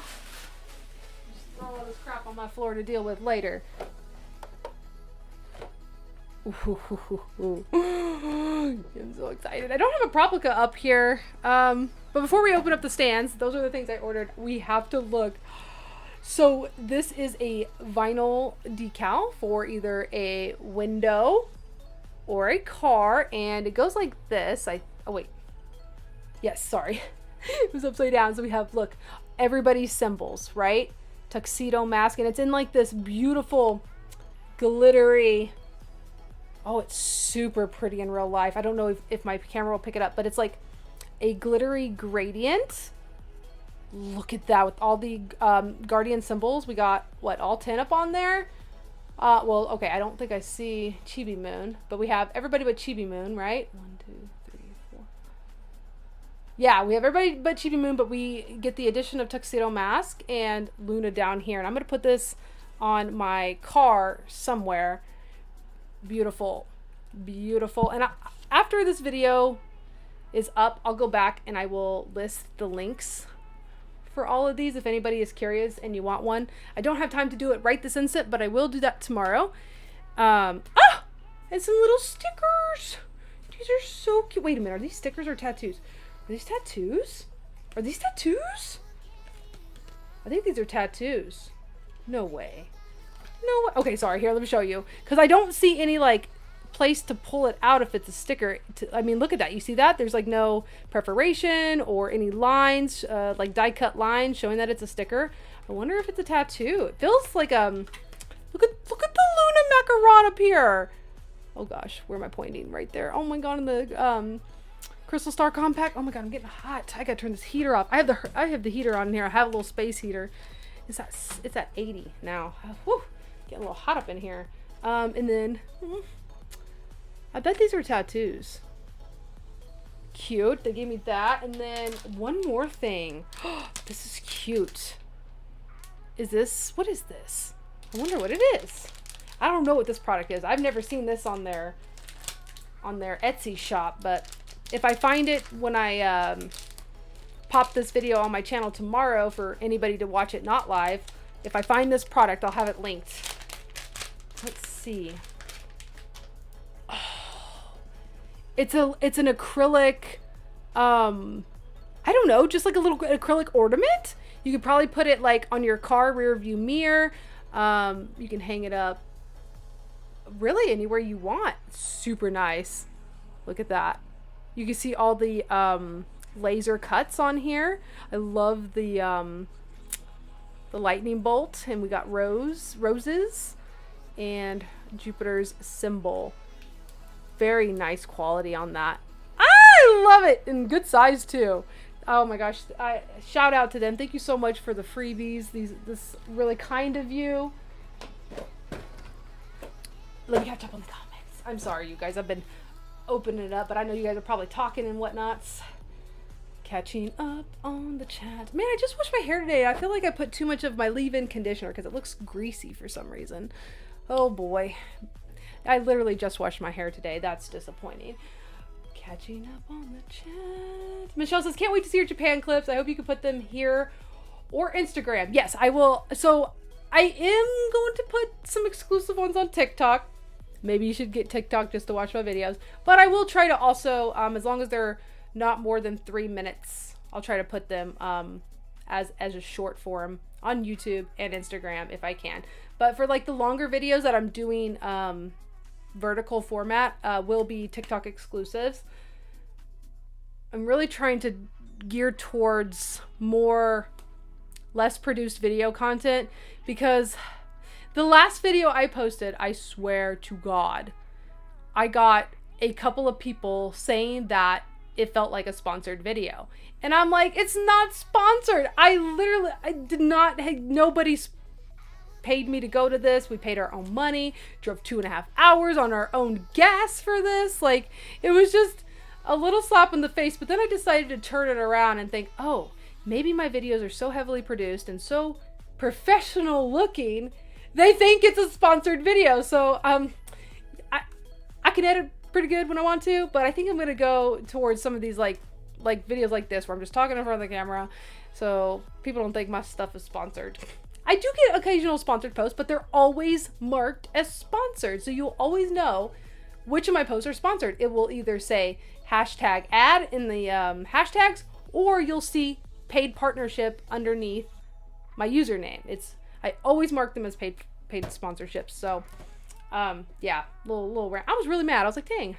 Just throw all this crap on my floor to deal with later. Ooh. I'm so excited. I don't have a Proplica up here. But before we open up the stands, those are the things I ordered. We have to look. So this is a vinyl decal for either a window or a car, and it goes like this. Oh wait. Yes, sorry. It was upside down. So we have, look, everybody's symbols, right? Tuxedo mask, and it's in like this beautiful glittery, oh, it's super pretty in real life. I don't know if my camera will pick it up, but it's like a glittery gradient. Look at that with all the guardian symbols. We got, what, all 10 up on there? Well, okay, I don't think I see Chibi Moon, but we have everybody but Chibi Moon, right? 1, 2, 3, 4. Yeah, we have everybody but Chibi Moon, but we get the addition of Tuxedo Mask and Luna down here. And I'm going to put this on my car somewhere. Beautiful. Beautiful. And after this video is up, I'll go back and I will list the links for all of these if anybody is curious and you want one. I don't have time to do it right this instant, but I will do that tomorrow. And some little stickers. These are so cute. Wait a minute, are these stickers or tattoos? Are these tattoos? Are these tattoos? I think these are tattoos. No way. No way. Okay, sorry, here, let me show you. Because I don't see any, like, place to pull it out if it's a sticker. I mean, look at that. You see that? There's, like, no perforation or any lines, like die-cut lines showing that it's a sticker. I wonder if it's a tattoo. It feels like, look at the Luna macaron up here. Oh, gosh. Where am I pointing? Right there. Oh, my God. In the, Crystal Star Compact. Oh, my God. I'm getting hot. I gotta turn this heater off. I have the heater on here. I have a little space heater. It's at 80 now. Whew. Getting a little hot up in here. And then I bet these are tattoos. Cute. They gave me that. And then one more thing. This is cute. What is this? I wonder what it is. I don't know what this product is. I've never seen this on their Etsy shop, but if I find it when I pop this video on my channel tomorrow for anybody to watch it not live, if I find this product, I'll have it linked. Let's see. Oh, it's an acrylic, I don't know, just like a little acrylic ornament. You could probably put it like on your car rear view mirror. You can hang it up really anywhere you want. Super nice. Look at that. You can see all the laser cuts on here. I love the lightning bolt, and we got roses and Jupiter's symbol. Very nice quality on that. I love it, and good size too. Oh my gosh, shout out to them. Thank you so much for the freebies. This really kind of you. Let me catch up on the comments. I'm sorry, you guys. I've been opening it up, but I know you guys are probably talking and whatnots. Catching up on the chat. Man, I just washed my hair today. I feel like I put too much of my leave-in conditioner because it looks greasy for some reason. Oh boy. I literally just washed my hair today. That's disappointing. Catching up on the chat. Michelle says, can't wait to see your Japan clips. I hope you can put them here or Instagram. Yes, I will. So I am going to put some exclusive ones on TikTok. Maybe you should get TikTok just to watch my videos. But I will try to also, as long as they're not more than 3 minutes, I'll try to put them as a short form on YouTube and Instagram if I can. But for like the longer videos that I'm doing vertical format, will be TikTok exclusives. I'm really trying to gear towards less produced video content, because the last video I posted, I swear to God, I got a couple of people saying that it felt like a sponsored video. And I'm like, it's not sponsored. I did not, nobody paid me to go to this. We paid our own money, drove 2.5 hours on our own gas for this. Like, it was just a little slap in the face. But then I decided to turn it around and think, oh, maybe my videos are so heavily produced and so professional looking, they think it's a sponsored video. So I can edit pretty good when I want to, but I think I'm gonna go towards some of these like videos like this where I'm just talking in front of the camera, so people don't think my stuff is sponsored. I do get occasional sponsored posts, but they're always marked as sponsored, so you'll always know which of my posts are sponsored. It will either say hashtag ad in the hashtags, or you'll see paid partnership underneath my username. I always mark them as paid sponsorships. So yeah, little rant. I was really mad. I was like, dang.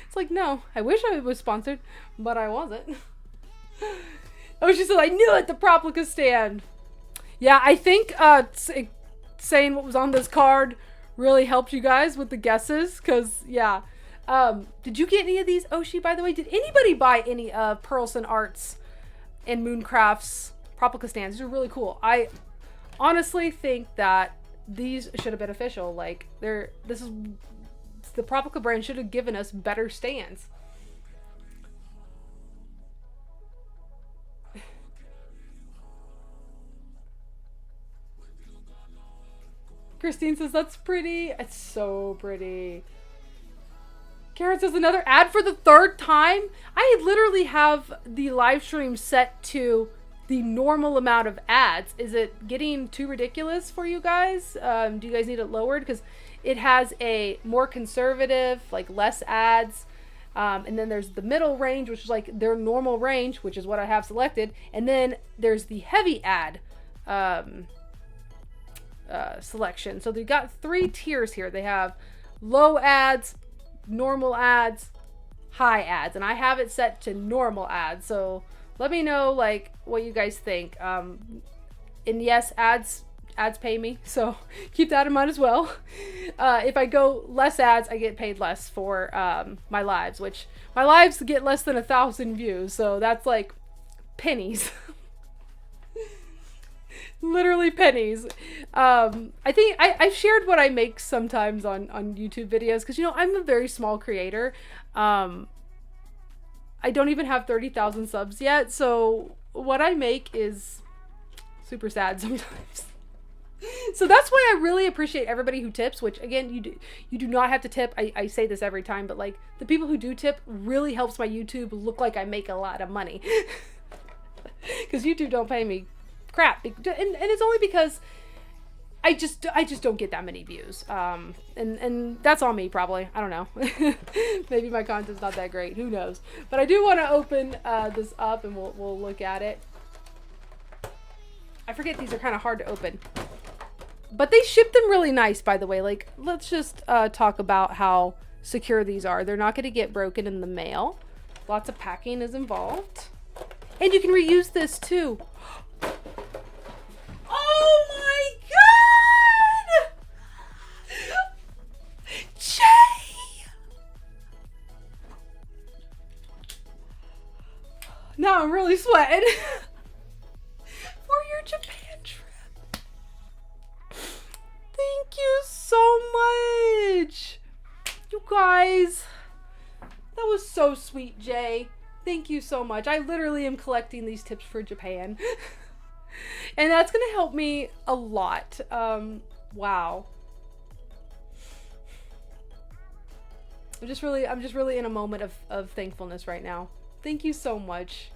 It's like, no, I wish I was sponsored, but I wasn't. Oh, she said, I knew it, the Proplica stand. Yeah, I think saying what was on this card really helped you guys with the guesses, because, yeah. Did you get any of these, Oshi, by the way? Did anybody buy any of Pearlson Arts and Mooncraft's Proplica stands? These are really cool. I honestly think that these should have been official. Like, the Proplica brand should have given us better stands. Christine says, that's pretty. It's so pretty. Karen says, another ad for the third time? I literally have the live stream set to the normal amount of ads. Is it getting too ridiculous for you guys? Do you guys need it lowered? Because it has a more conservative, like less ads. And then there's the middle range, which is like their normal range, which is what I have selected. And then there's the heavy ad selection. So they've got 3 tiers here. They have low ads, normal ads, high ads, and I have it set to normal ads. So let me know like what you guys think. And yes, ads pay me, so keep that in mind as well. If I go less ads, I get paid less for my lives, which my lives get less than 1,000 views, so that's like pennies. Literally pennies. I think I've shared what I make sometimes on YouTube videos, because, you know, I'm a very small creator. I don't even have 30,000 subs yet, so what I make is super sad sometimes. So that's why I really appreciate everybody who tips, which again, you do not have to tip. I say this every time, but like the people who do tip really helps my YouTube look like I make a lot of money. Because YouTube don't pay me crap, and it's only because I just don't get that many views, and that's on me probably. I don't know. Maybe my content's not that great, who knows. But I do want to open this up, and we'll look at it. I forget these are kind of hard to open, but they ship them really nice, by the way. Like, let's just talk about how secure these are. They're not going to get broken in the mail. Lots of packing is involved, and you can reuse this too. Oh my god! Jay! Now I'm really sweating. For your Japan trip. Thank you so much. You guys. That was so sweet, Jay. Thank you so much. I literally am collecting these tips for Japan. And that's going to help me a lot. Wow. I'm just really in a moment of thankfulness right now. Thank you so much.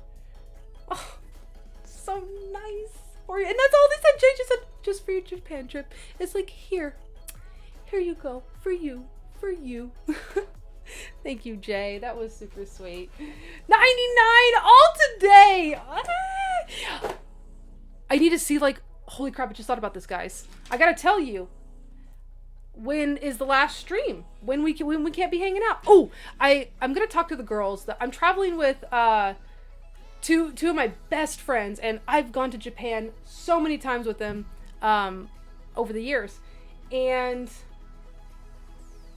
Oh, so nice for you. And that's all they said. Jay just said, just for your Japan trip. It's like, here you go. For you. Thank you, Jay. That was super sweet. 99 all today. I need to see, like, holy crap, I just thought about this, guys. I gotta tell you, when is the last stream? When we can't be hanging out? Oh, I'm gonna talk to the girls. I'm traveling with two of my best friends, and I've gone to Japan so many times with them over the years. And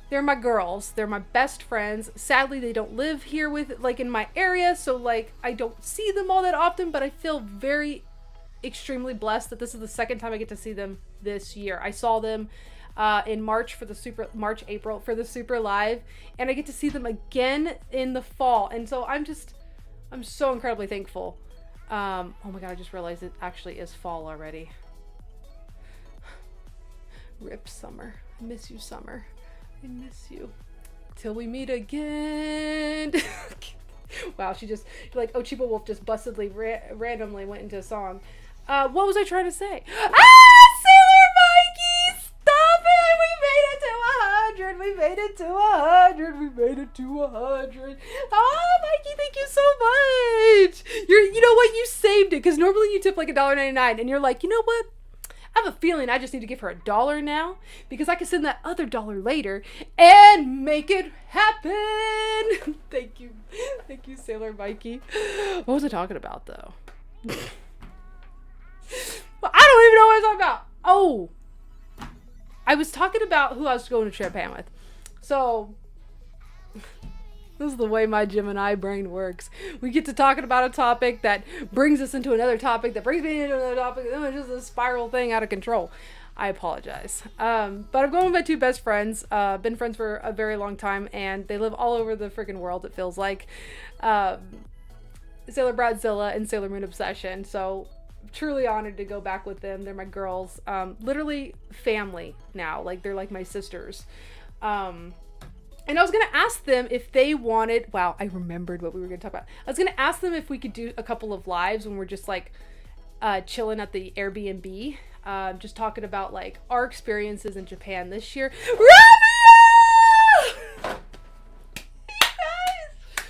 they're my girls. They're my best friends. Sadly, they don't live here in my area, so, like, I don't see them all that often, but I feel very extremely blessed that this is the second time I get to see them this year. I saw them in March for the April for the Super Live, and I get to see them again in the fall, and so I'm so incredibly thankful. Oh my god, I just realized it actually is fall already. Rip summer. I miss you, summer. I miss you. Till we meet again. Wow, like Ochibawolf just bustedly randomly went into a song. What was I trying to say? Sailor Mikey! Stop it! We made it to 100! We made it to 100! Oh, Mikey, thank you so much! You know what? You saved it, because normally you tip like $1.99, and you're like, you know what? I have a feeling I just need to give her $1 now, because I can send that other $1 later and make it happen. Thank you, Sailor Mikey. What was I talking about though? Well, I don't even know what I'm talking about. Oh, I was talking about who I was going to Japan with. So, this is the way my Gemini brain works. We get to talking about a topic that brings us into another topic that brings me into another topic, and then it's just a spiral thing out of control. I apologize. But I'm going with my two best friends. Been friends for a very long time, and they live all over the freaking world, it feels like. Sailor Bradzilla and Sailor Moon Obsession. So, truly honored to go back with them. They're my girls. Literally family now. Like, they're like my sisters. And I was going to ask them if they wanted... Wow, I remembered what we were going to talk about. I was going to ask them if we could do a couple of lives when we're just, like, chilling at the Airbnb. Just talking about, like, our experiences in Japan this year. Rabia! You guys!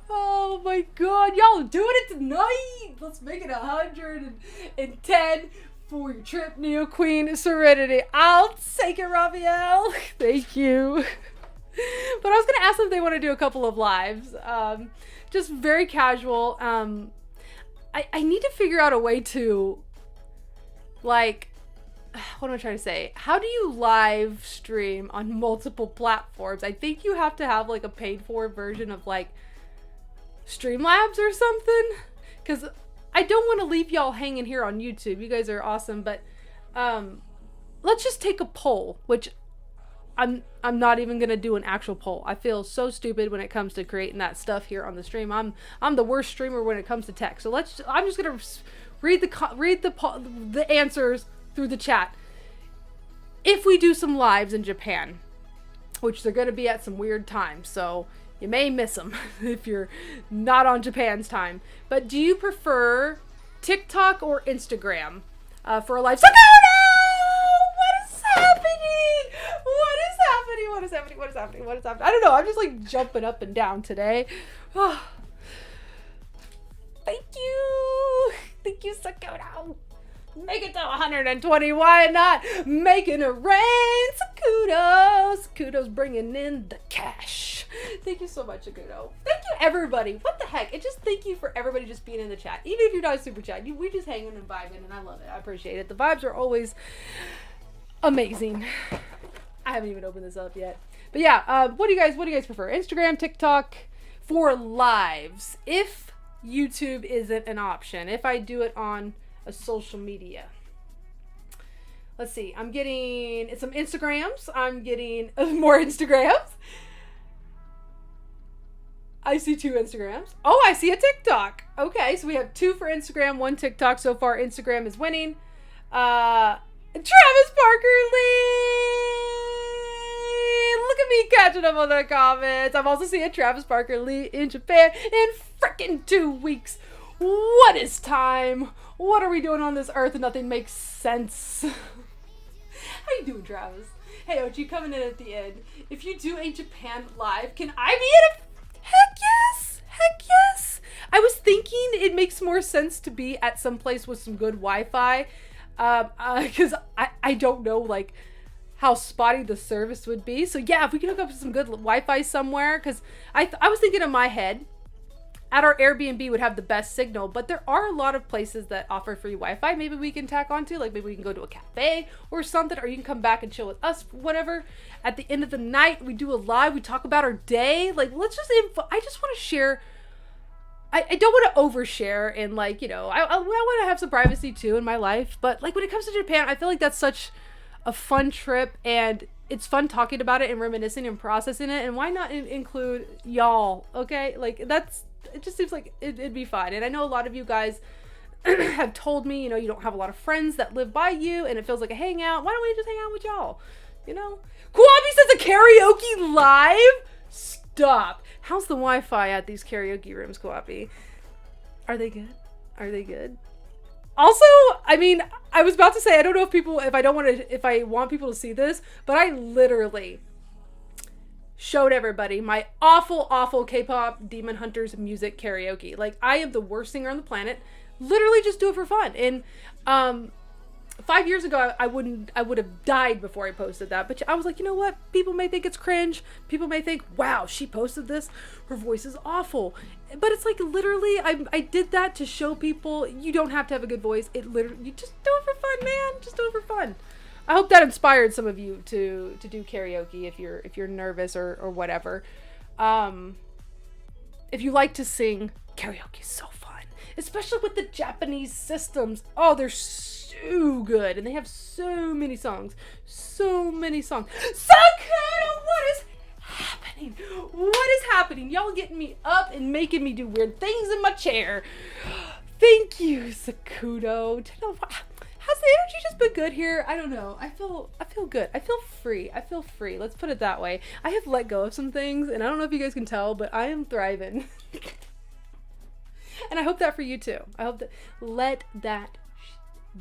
Oh, my God. Y'all are doing it tonight! Let's make it 110 for your trip, Neo Queen Serenity. I'll take it, Raphael. Thank you. But I was going to ask them if they want to do a couple of lives. Just very casual. I need to figure out a way to, like, what am I trying to say? How do you live stream on multiple platforms? I think you have to have, like, a paid for version of, like, Streamlabs or something. Because I don't want to leave y'all hanging here on YouTube. You guys are awesome. But let's just take a poll, which... I'm not even gonna do an actual poll. I feel so stupid when it comes to creating that stuff here on the stream. I'm the worst streamer when it comes to tech. So I'm just gonna read the answers through the chat. If we do some lives in Japan, which they're gonna be at some weird times, so you may miss them if you're not on Japan's time. But do you prefer TikTok or Instagram for a live? Sakura! What is happening? I don't know. I'm just like jumping up and down today. Thank you, Sakura. Make it to 120. Why not? Making it rain. Sakudo's bringing in the cash. Thank you so much, Sakudo. Thank you, everybody. What the heck? Thank you for everybody just being in the chat. Even if you're not super chat, we're just hanging and vibing, and I love it. I appreciate it. The vibes are always amazing. I haven't even opened this up yet. But yeah, what do you guys prefer? Instagram, TikTok for lives. If YouTube isn't an option, if I do it on a social media. Let's see. I'm getting some Instagrams. I'm getting more Instagrams. I see 2 Instagrams. Oh, I see a TikTok. Okay, so we have 2 for Instagram, 1 TikTok. So far, Instagram is winning. Travis Parker Lee! Look at me catching up on the comments. I'm also seeing Travis Parker Lee in Japan in frickin' 2 weeks. What is time? What are we doing on this earth? Nothing makes sense. How you doing, Travis? Hey, Ochi, coming in at the end. If you do a Japan live, can I be in it? Heck yes! Heck yes! I was thinking it makes more sense to be at some place with some good Wi-Fi. Because I don't know, like, how spotty the service would be. So yeah, if we can hook up to some good Wi-Fi somewhere, because I was thinking in my head, at our Airbnb would have the best signal, but there are a lot of places that offer free Wi-Fi. Maybe we can tack onto, like maybe we can go to a cafe or something, or you can come back and chill with us, whatever. At the end of the night, we do a live, we talk about our day. Like, let's just I just want to share. I don't want to overshare, and like, you know, I want to have some privacy too in my life. But like when it comes to Japan, I feel like that's such a fun trip, and it's fun talking about it and reminiscing and processing it. And why not include y'all? Okay, like it just seems like it'd be fun. And I know a lot of you guys have told me, you know, you don't have a lot of friends that live by you, and it feels like a hangout. Why don't we just hang out with y'all? You know, Kwabi says a karaoke live. Stop. How's the Wi-Fi at these karaoke rooms, Kwabi? Are they good? Are they good? Also, I mean, I was about to say, I don't know if I want people to see this, but I literally showed everybody my awful K-pop Demon Hunters music karaoke. Like, I am the worst singer on the planet. Literally just do it for fun. And 5 years ago, I would have died before I posted that. But I was like, you know what? People may think it's cringe. People may think, wow, she posted this. Her voice is awful. But it's like, literally, I did that to show people you don't have to have a good voice. You just do it for fun, man. Just do it for fun. I hope that inspired some of you to do karaoke if you're nervous or whatever. If you like to sing, karaoke is so fun, especially with the Japanese systems. Oh, they're so good, and they have so many songs. So cool! What is happening? What is happening? Y'all getting me up and making me do weird things in my chair. Thank you, Sakudo. Has the energy just been good here? I don't know. I feel good. I feel free. Let's put it that way. I have let go of some things, and I don't know if you guys can tell, but I am thriving. And I hope that for you too. I hope that let that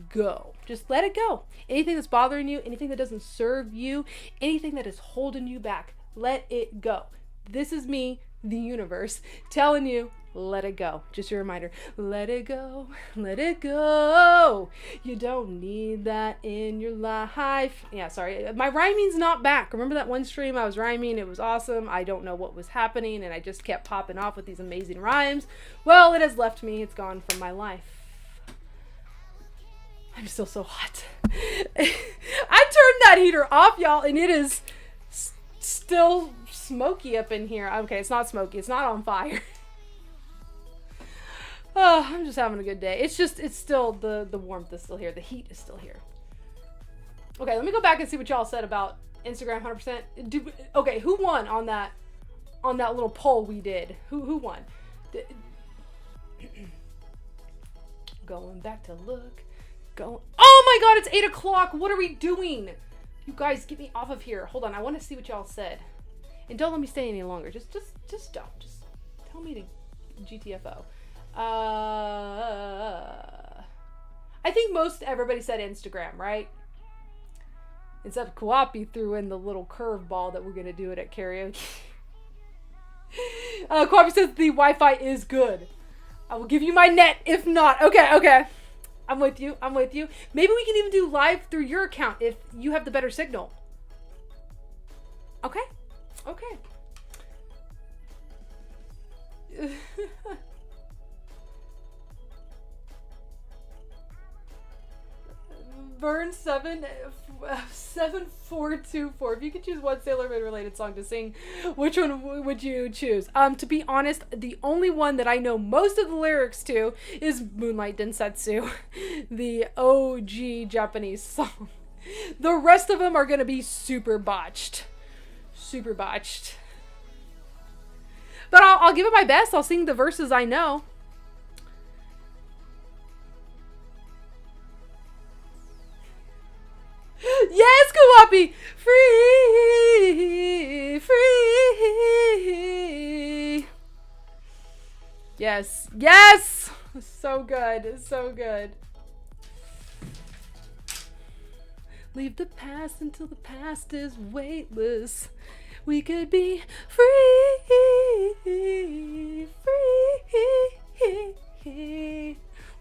go. Just let it go. Anything that's bothering you, anything that doesn't serve you, anything that is holding you back, let it go. This is me, the universe, telling you, let it go. Just a reminder. Let it go. Let it go. You don't need that in your life. Yeah, sorry. My rhyming's not back. Remember that one stream I was rhyming? It was awesome. I don't know what was happening, and I just kept popping off with these amazing rhymes. Well, it has left me. It's gone from my life. I'm still so hot. I turned that heater off, y'all, and it is still smoky up in here. Okay, it's not smoky. It's not on fire. Oh, I'm just having a good day. It's still, the warmth is still here. The heat is still here. Okay, let me go back and see what y'all said about Instagram 100%. Okay, who won on that little poll we did? Who won? Going back to look. Oh my god, it's 8 o'clock. What are we doing? You guys, get me off of here. Hold on, I want to see what y'all said. And don't let me stay any longer. Just don't. Just tell me to GTFO. I think everybody said Instagram, right? Except Kuapi threw in the little curveball that we're gonna do it at karaoke. Kuapi says the Wi-Fi is good. I will give you my net if not. Okay. I'm with you. Maybe we can even do live through your account if you have the better signal. Okay. Burn 7424. If you could choose one Sailor Moon related song to sing, which one would you choose? To be honest, the only one that I know most of the lyrics to is Moonlight Densetsu, the OG Japanese song. The rest of them are gonna be super botched. But I'll give it my best. I'll sing the verses I know. Yes, Kawapi! Free! Yes! So good. Leave the past until the past is weightless. We could be free.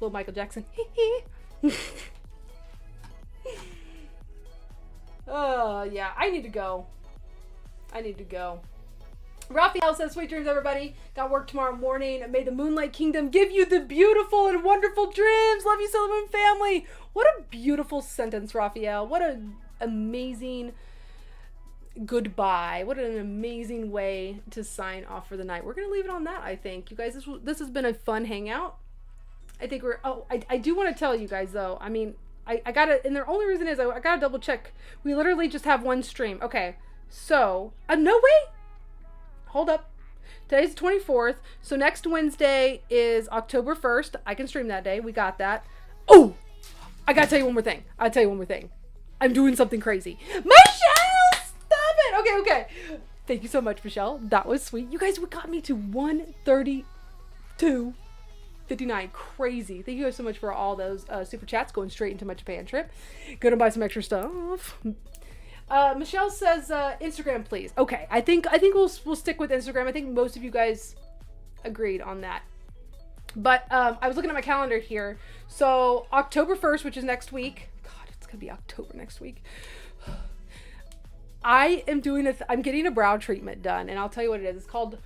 Little Michael Jackson. Oh, yeah. I need to go. Raphael says, sweet dreams, everybody. Got work tomorrow morning. May the Moonlight Kingdom give you the beautiful and wonderful dreams. Love you, Sailor Moon family. What a beautiful sentence, Raphael. What an amazing goodbye. What an amazing way to sign off for the night. We're going to leave it on that, I think. You guys, this has been a fun hangout. I think I do want to tell you guys, though. I mean, I gotta, and the only reason is I gotta double check. We literally just have one stream. Okay, so, no, wait. Hold up. Today's the 24th, so next Wednesday is October 1st. I can stream that day. We got that. Oh, I gotta tell you one more thing. I'm doing something crazy. Michelle, stop it. Okay. Thank you so much, Michelle. That was sweet. You guys got me to 132.59. Crazy. Thank you guys so much for all those super chats going straight into my Japan trip. Gonna buy some extra stuff. Michelle says Instagram, please. Okay, I think we'll stick with Instagram. I think most of you guys agreed on that. But I was looking at my calendar here. So October 1st, which is next week. God, gonna be October next week. I am doing I'm getting a brow treatment done, and I'll tell you what it is. It's called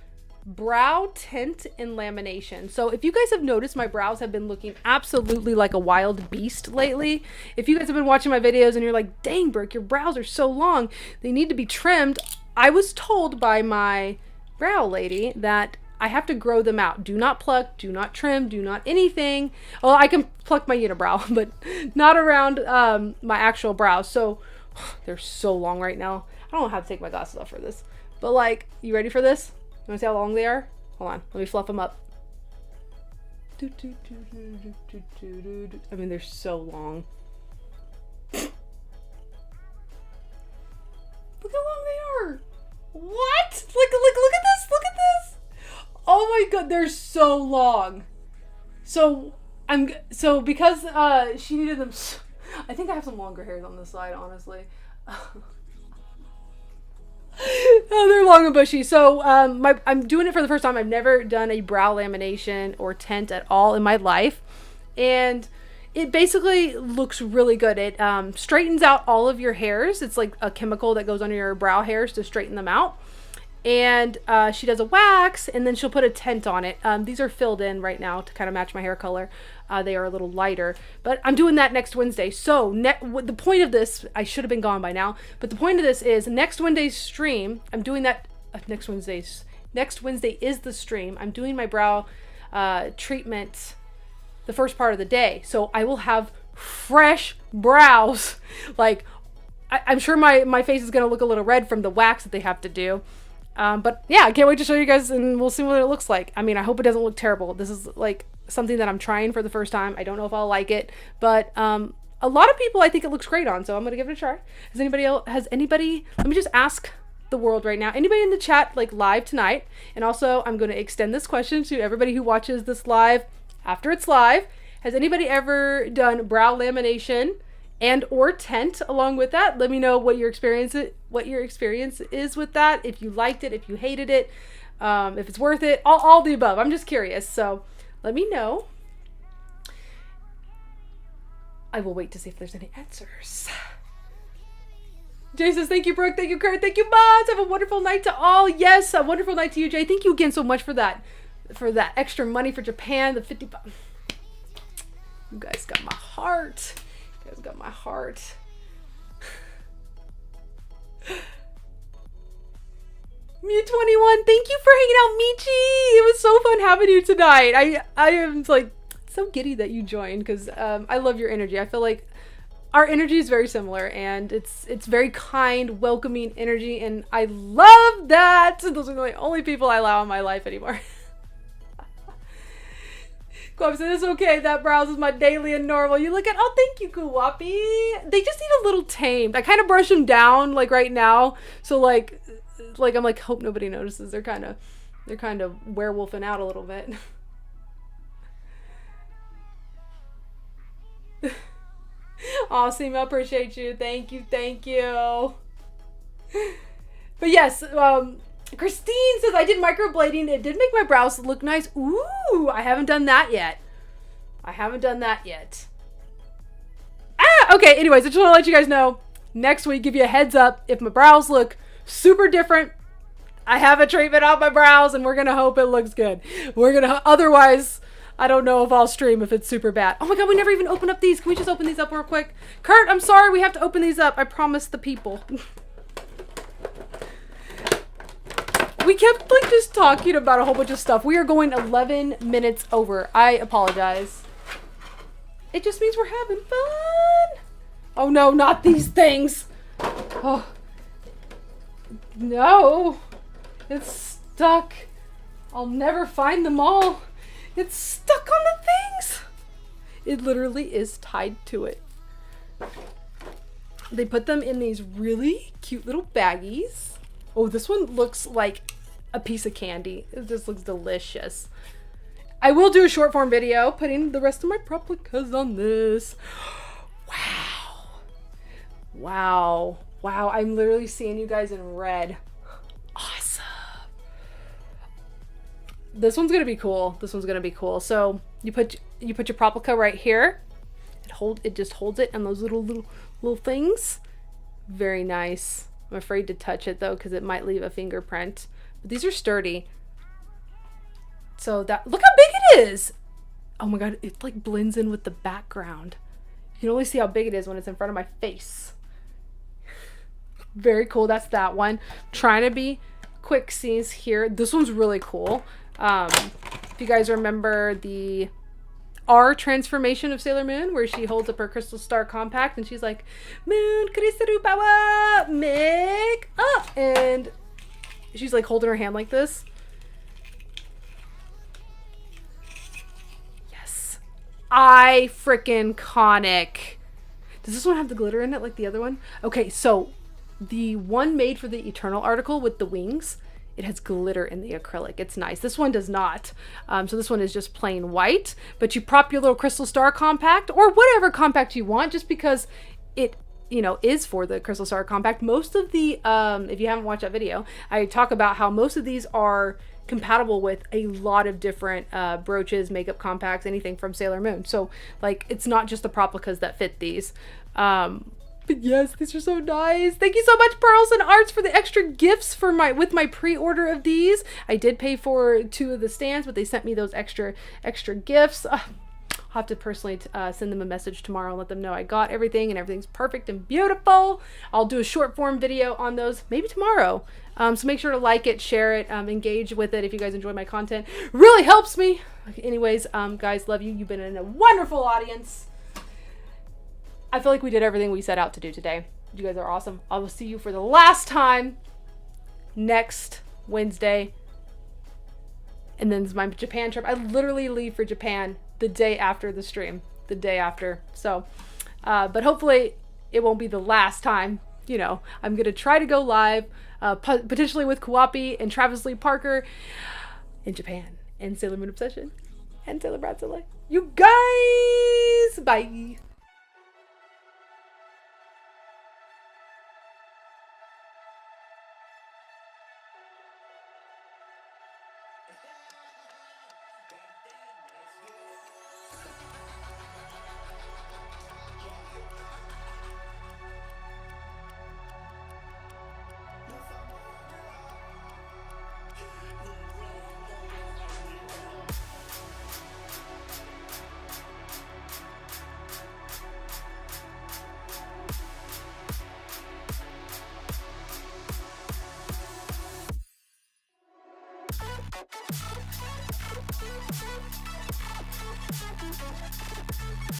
brow tint and lamination. So if you guys have noticed, my brows have been looking absolutely like a wild beast lately. If you guys have been watching my videos and you're like, dang, Brooke, your brows are so long, they need to be trimmed. I was told by my brow lady that I have to grow them out. Do not pluck, do not trim, do not anything. Well, I can pluck my unibrow, but not around my actual brows. So they're so long right now. I don't know how to take my glasses off for this. But like, you ready for this? You want to see how long they are? Hold on, let me fluff them up. I mean, they're so long. Look how long they are. What? Look at this. Look at this. Oh my god, they're so long. So because she needed them. I think I have some longer hairs on this side, honestly. Oh, they're long and bushy. So I'm doing it for the first time. I've never done a brow lamination or tint at all in my life, and it basically looks really good. It straightens out all of your hairs. It's like a chemical that goes under your brow hairs to straighten them out. And she does a wax, and then she'll put a tint on it. These are filled in right now to kind of match my hair color. They are a little lighter, but I'm doing that next Wednesday. So the point of this, I should have been gone by now, but the point of this is next Wednesday's stream. I'm doing that next Wednesday is the stream. I'm doing my brow treatment the first part of the day. So I will have fresh brows. Like, I'm sure my face is going to look a little red from the wax that they have to do. But yeah, I can't wait to show you guys, and we'll see what it looks like. I mean, I hope it doesn't look terrible. This is like something that I'm trying for the first time. I don't know if I'll like it, but a lot of people I think it looks great on, so I'm gonna give it a try. Has anybody, let me just ask the world right now, anybody in the chat like live tonight? And also I'm going to extend this question to everybody who watches this live after it's live. Has anybody ever done brow lamination and or tint along with that? Let me know what your experience is with that. If you liked it, if you hated it, if it's worth it, all the above. I'm just curious, so let me know. I will wait to see if there's any answers. Jay says, thank you, Brooke. Thank you, Kurt. Thank you, mods. Have a wonderful night to all. Yes, a wonderful night to you, Jay. Thank you again so much for that extra money for Japan, the 50 bucks. You guys got my heart. You guys got my heart. Mew21, thank you for hanging out, Michi. It was so fun having you tonight. I am like so giddy that you joined because I love your energy. I feel like our energy is very similar, and it's very kind, welcoming energy, and I love that. Those are the only people I allow in my life anymore. Kuwapi said, it's okay, that brows is my daily and normal. You look at, oh, thank you, Kuwapi. They just need a little tamed. I kind of brush them down like right now, so like I'm like, hope nobody notices. They're kind of werewolfing out a little bit. Awesome, I appreciate you. Thank you. But yes, Christine says, I did microblading. It did make my brows look nice. Ooh, I haven't done that yet. Okay, anyways, I just want to let you guys know, next week, give you a heads up. If my brows look super different, I have a treatment on my brows, and we're going to hope it looks good. Otherwise, I don't know if I'll stream if it's super bad. Oh my god, we never even opened up these. Can we just open these up real quick? Kurt, I'm sorry, we have to open these up. I promised the people. We kept like just talking about a whole bunch of stuff. We are going 11 minutes over. I apologize. It just means we're having fun. Oh no, not these things. Oh. No. It's stuck. I'll never find them all. It's stuck on the things. It literally is tied to it. They put them in these really cute little baggies. Oh, this one looks like a piece of candy. It just looks delicious. I will do a short form video putting the rest of my replicas on this. Wow. I'm literally seeing you guys in red. Awesome. This one's gonna be cool. So you put your replica right here. And it just holds it and those little things. Very nice. I'm afraid to touch it though because it might leave a fingerprint. But these are sturdy. So that, look how big it is. Oh my god, it like blends in with the background. You can only see how big it is when it's in front of my face. Very cool. That's that one. Trying to be quick scenes here. This one's really cool. If you guys remember the R transformation of Sailor Moon, where she holds up her crystal star compact and she's like, Moon Kristaru Power, make up, and she's like holding her hand like this. Yes, I freaking conic. Does this one have the glitter in it like the other one? Okay, so the one made for the Eternal article with the wings, it has glitter in the acrylic. It's nice. This one does not. So this one is just plain white, but you prop your little crystal star compact or whatever compact you want, just because it, you know, is for the crystal star compact. Most of the, if you haven't watched that video, I talk about how most of these are compatible with a lot of different brooches, makeup compacts, anything from Sailor Moon. So like, it's not just the Proplicas that fit these. But yes, these are so nice. Thank you so much, Pearls and Arts, for the extra gifts for with my pre-order of these. I did pay for 2 of the stands, but they sent me those extra gifts. I'll have to personally send them a message tomorrow and let them know I got everything and everything's perfect and beautiful. I'll do a short form video on those maybe tomorrow. So make sure to like it, share it, engage with it if you guys enjoy my content. Really helps me. Anyways, guys, love you. You've been in a wonderful audience. I feel like we did everything we set out to do today. You guys are awesome. I will see you for the last time next Wednesday. And then it's my Japan trip. I literally leave for Japan the day after the stream. The day after. So, but hopefully it won't be the last time. You know, I'm going to try to go live, potentially with Kuwapi and Travis Lee Parker in Japan. And Sailor Moon Obsession. And Sailor Bratzilla. You guys! Bye!